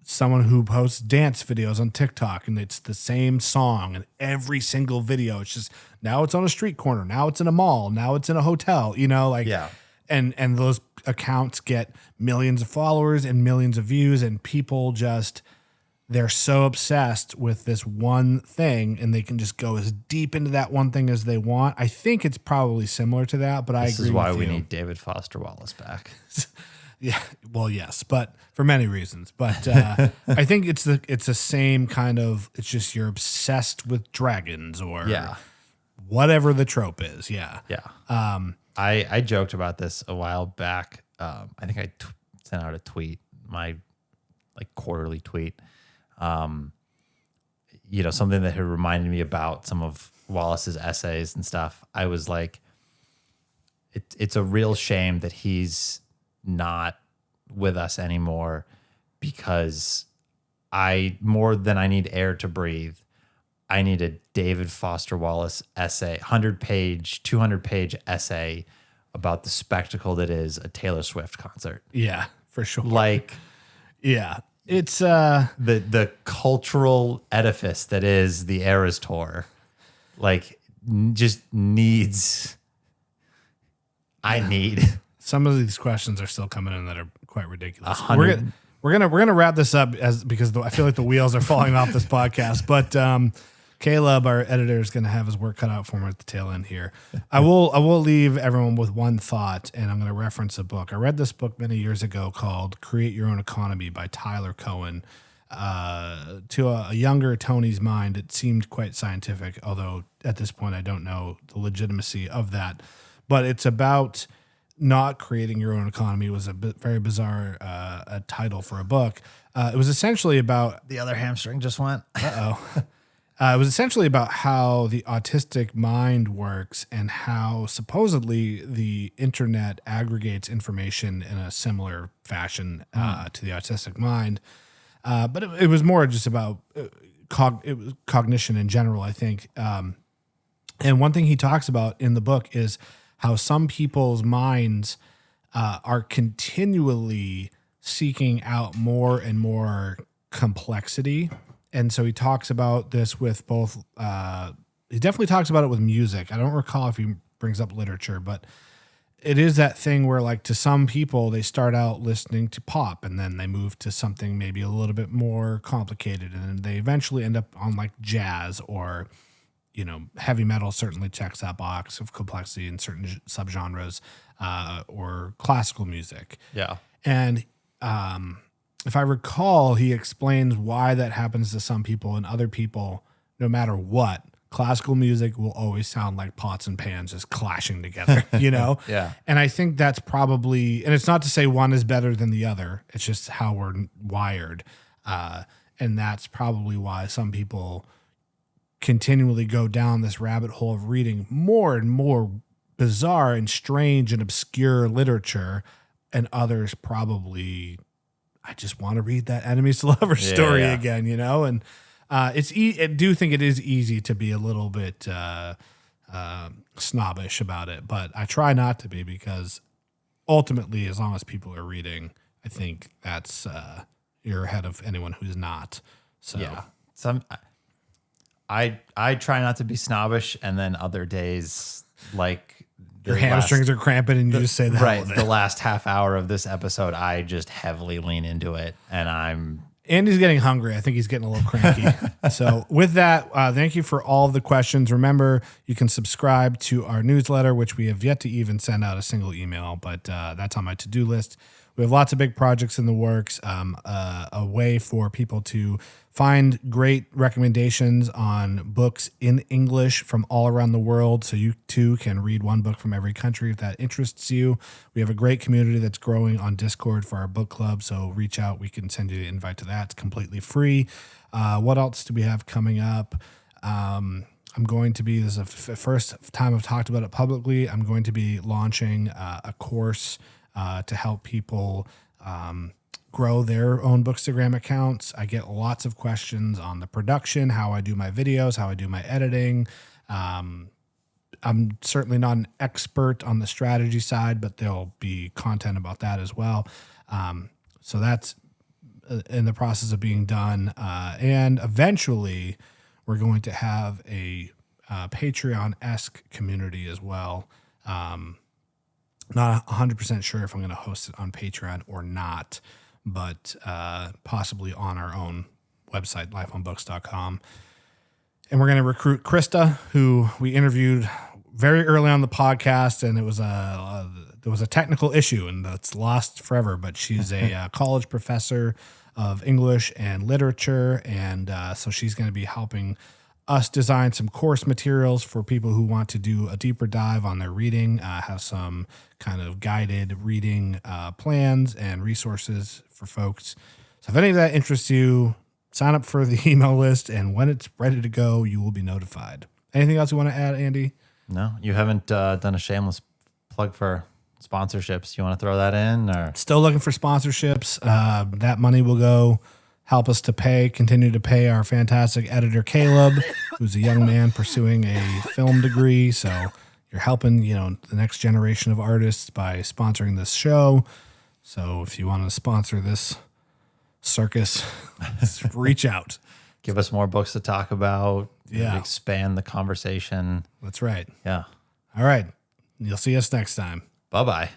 someone who posts dance videos on TikTok, and it's the same song in every single video. It's just, now it's on a street corner, now it's in a mall, now it's in a hotel, yeah. And those accounts get millions of followers and millions of views, and people just, they're so obsessed with this one thing, and they can just go as deep into that one thing as they want. I think it's probably similar to that, but I agree with you. This is why we need David Foster Wallace back. Yeah, well, yes, but for many reasons. But I think it's the same kind of, it's just you're obsessed with dragons or whatever the trope is. Yeah. Yeah. I joked about this a while back. I think I sent out a tweet, my like quarterly tweet. Something that had reminded me about some of Wallace's essays and stuff. I was like, it's a real shame that he's not with us anymore, because more than I need air to breathe, I need a David Foster Wallace essay, 100-page, 200-page essay about the spectacle that is a Taylor Swift concert. Yeah, for sure. Like, yeah, it's the cultural edifice that is the Eras tour, like, just needs. I need. Some of these questions are still coming in that are quite ridiculous. We're gonna wrap this up because I feel like the wheels are falling off this podcast. But Caleb, our editor, is going to have his work cut out for him at the tail end here. I will leave everyone with one thought, and I'm going to reference a book. I read this book many years ago called "Create Your Own Economy" by Tyler Cohen. to a younger Tony's mind, it seemed quite scientific, although at this point I don't know the legitimacy of that. But it's about not creating your own economy. It was a very bizarre a title for a book. It was essentially about... The other hamstring just went. It was essentially about how the autistic mind works and how supposedly the internet aggregates information in a similar fashion to the autistic mind. But it was more just about cognition in general, I think. And one thing he talks about in the book is how some people's minds are continually seeking out more and more complexity. And so he talks about this with both, he definitely talks about it with music. I don't recall if he brings up literature, but it is that thing where, like, to some people, they start out listening to pop and then they move to something maybe a little bit more complicated. And they eventually end up on like jazz or, you know, heavy metal certainly checks that box of complexity in certain subgenres, or classical music. Yeah. And, if I recall, he explains why that happens to some people, and other people, no matter what, classical music will always sound like pots and pans just clashing together, you know? Yeah. And I think that's probably, and it's not to say one is better than the other. It's just how we're wired. And that's probably why some people continually go down this rabbit hole of reading more and more bizarre and strange and obscure literature, and others probably... I just want to read that enemies to lovers story again, you know? And I do think it is easy to be a little bit snobbish about it, but I try not to be, because ultimately, as long as people are reading, I think that's you're ahead of anyone who's not. So yeah, I try not to be snobbish, and then other days, like, your hamstrings are cramping and you just say that. Right. The last half hour of this episode, I just heavily lean into it, and Andy's getting hungry. I think he's getting a little cranky. So with that, thank you for all of the questions. Remember, you can subscribe to our newsletter, which we have yet to even send out a single email, but that's on my to-do list. We have lots of big projects in the works, a way for people to find great recommendations on books in English from all around the world, so you too can read one book from every country if that interests you. We have a great community that's growing on Discord for our book club, so reach out. We can send you the invite to that. It's completely free. What else do we have coming up? I'm going to be, this is the first time I've talked about it publicly, I'm going to be launching a course to help people grow their own Bookstagram accounts. I get lots of questions on the production, how I do my videos, how I do my editing. I'm certainly not an expert on the strategy side, but there'll be content about that as well. So that's in the process of being done. And eventually we're going to have a Patreon-esque community as well. Not 100% sure if I'm going to host it on Patreon or not, but possibly on our own website, lifeonbooks.com. And we're going to recruit Krista, who we interviewed very early on the podcast, and it was there was a technical issue, and that's lost forever. But she's a college professor of English and literature, and so she's going to be helping us design some course materials for people who want to do a deeper dive on their reading, have some kind of guided reading plans and resources for folks. So if any of that interests you, sign up for the email list, and when it's ready to go, you will be notified. Anything else you want to add, Andy? No, you haven't done a shameless plug for sponsorships. You want to throw that in? Or Still looking for sponsorships. That money will go help us to continue to pay our fantastic editor, Caleb, who's a young man pursuing a film degree. So you're helping, the next generation of artists by sponsoring this show. So if you want to sponsor this circus, reach out. Give us more books to talk about. Yeah. Expand the conversation. That's right. Yeah. All right. You'll see us next time. Bye-bye.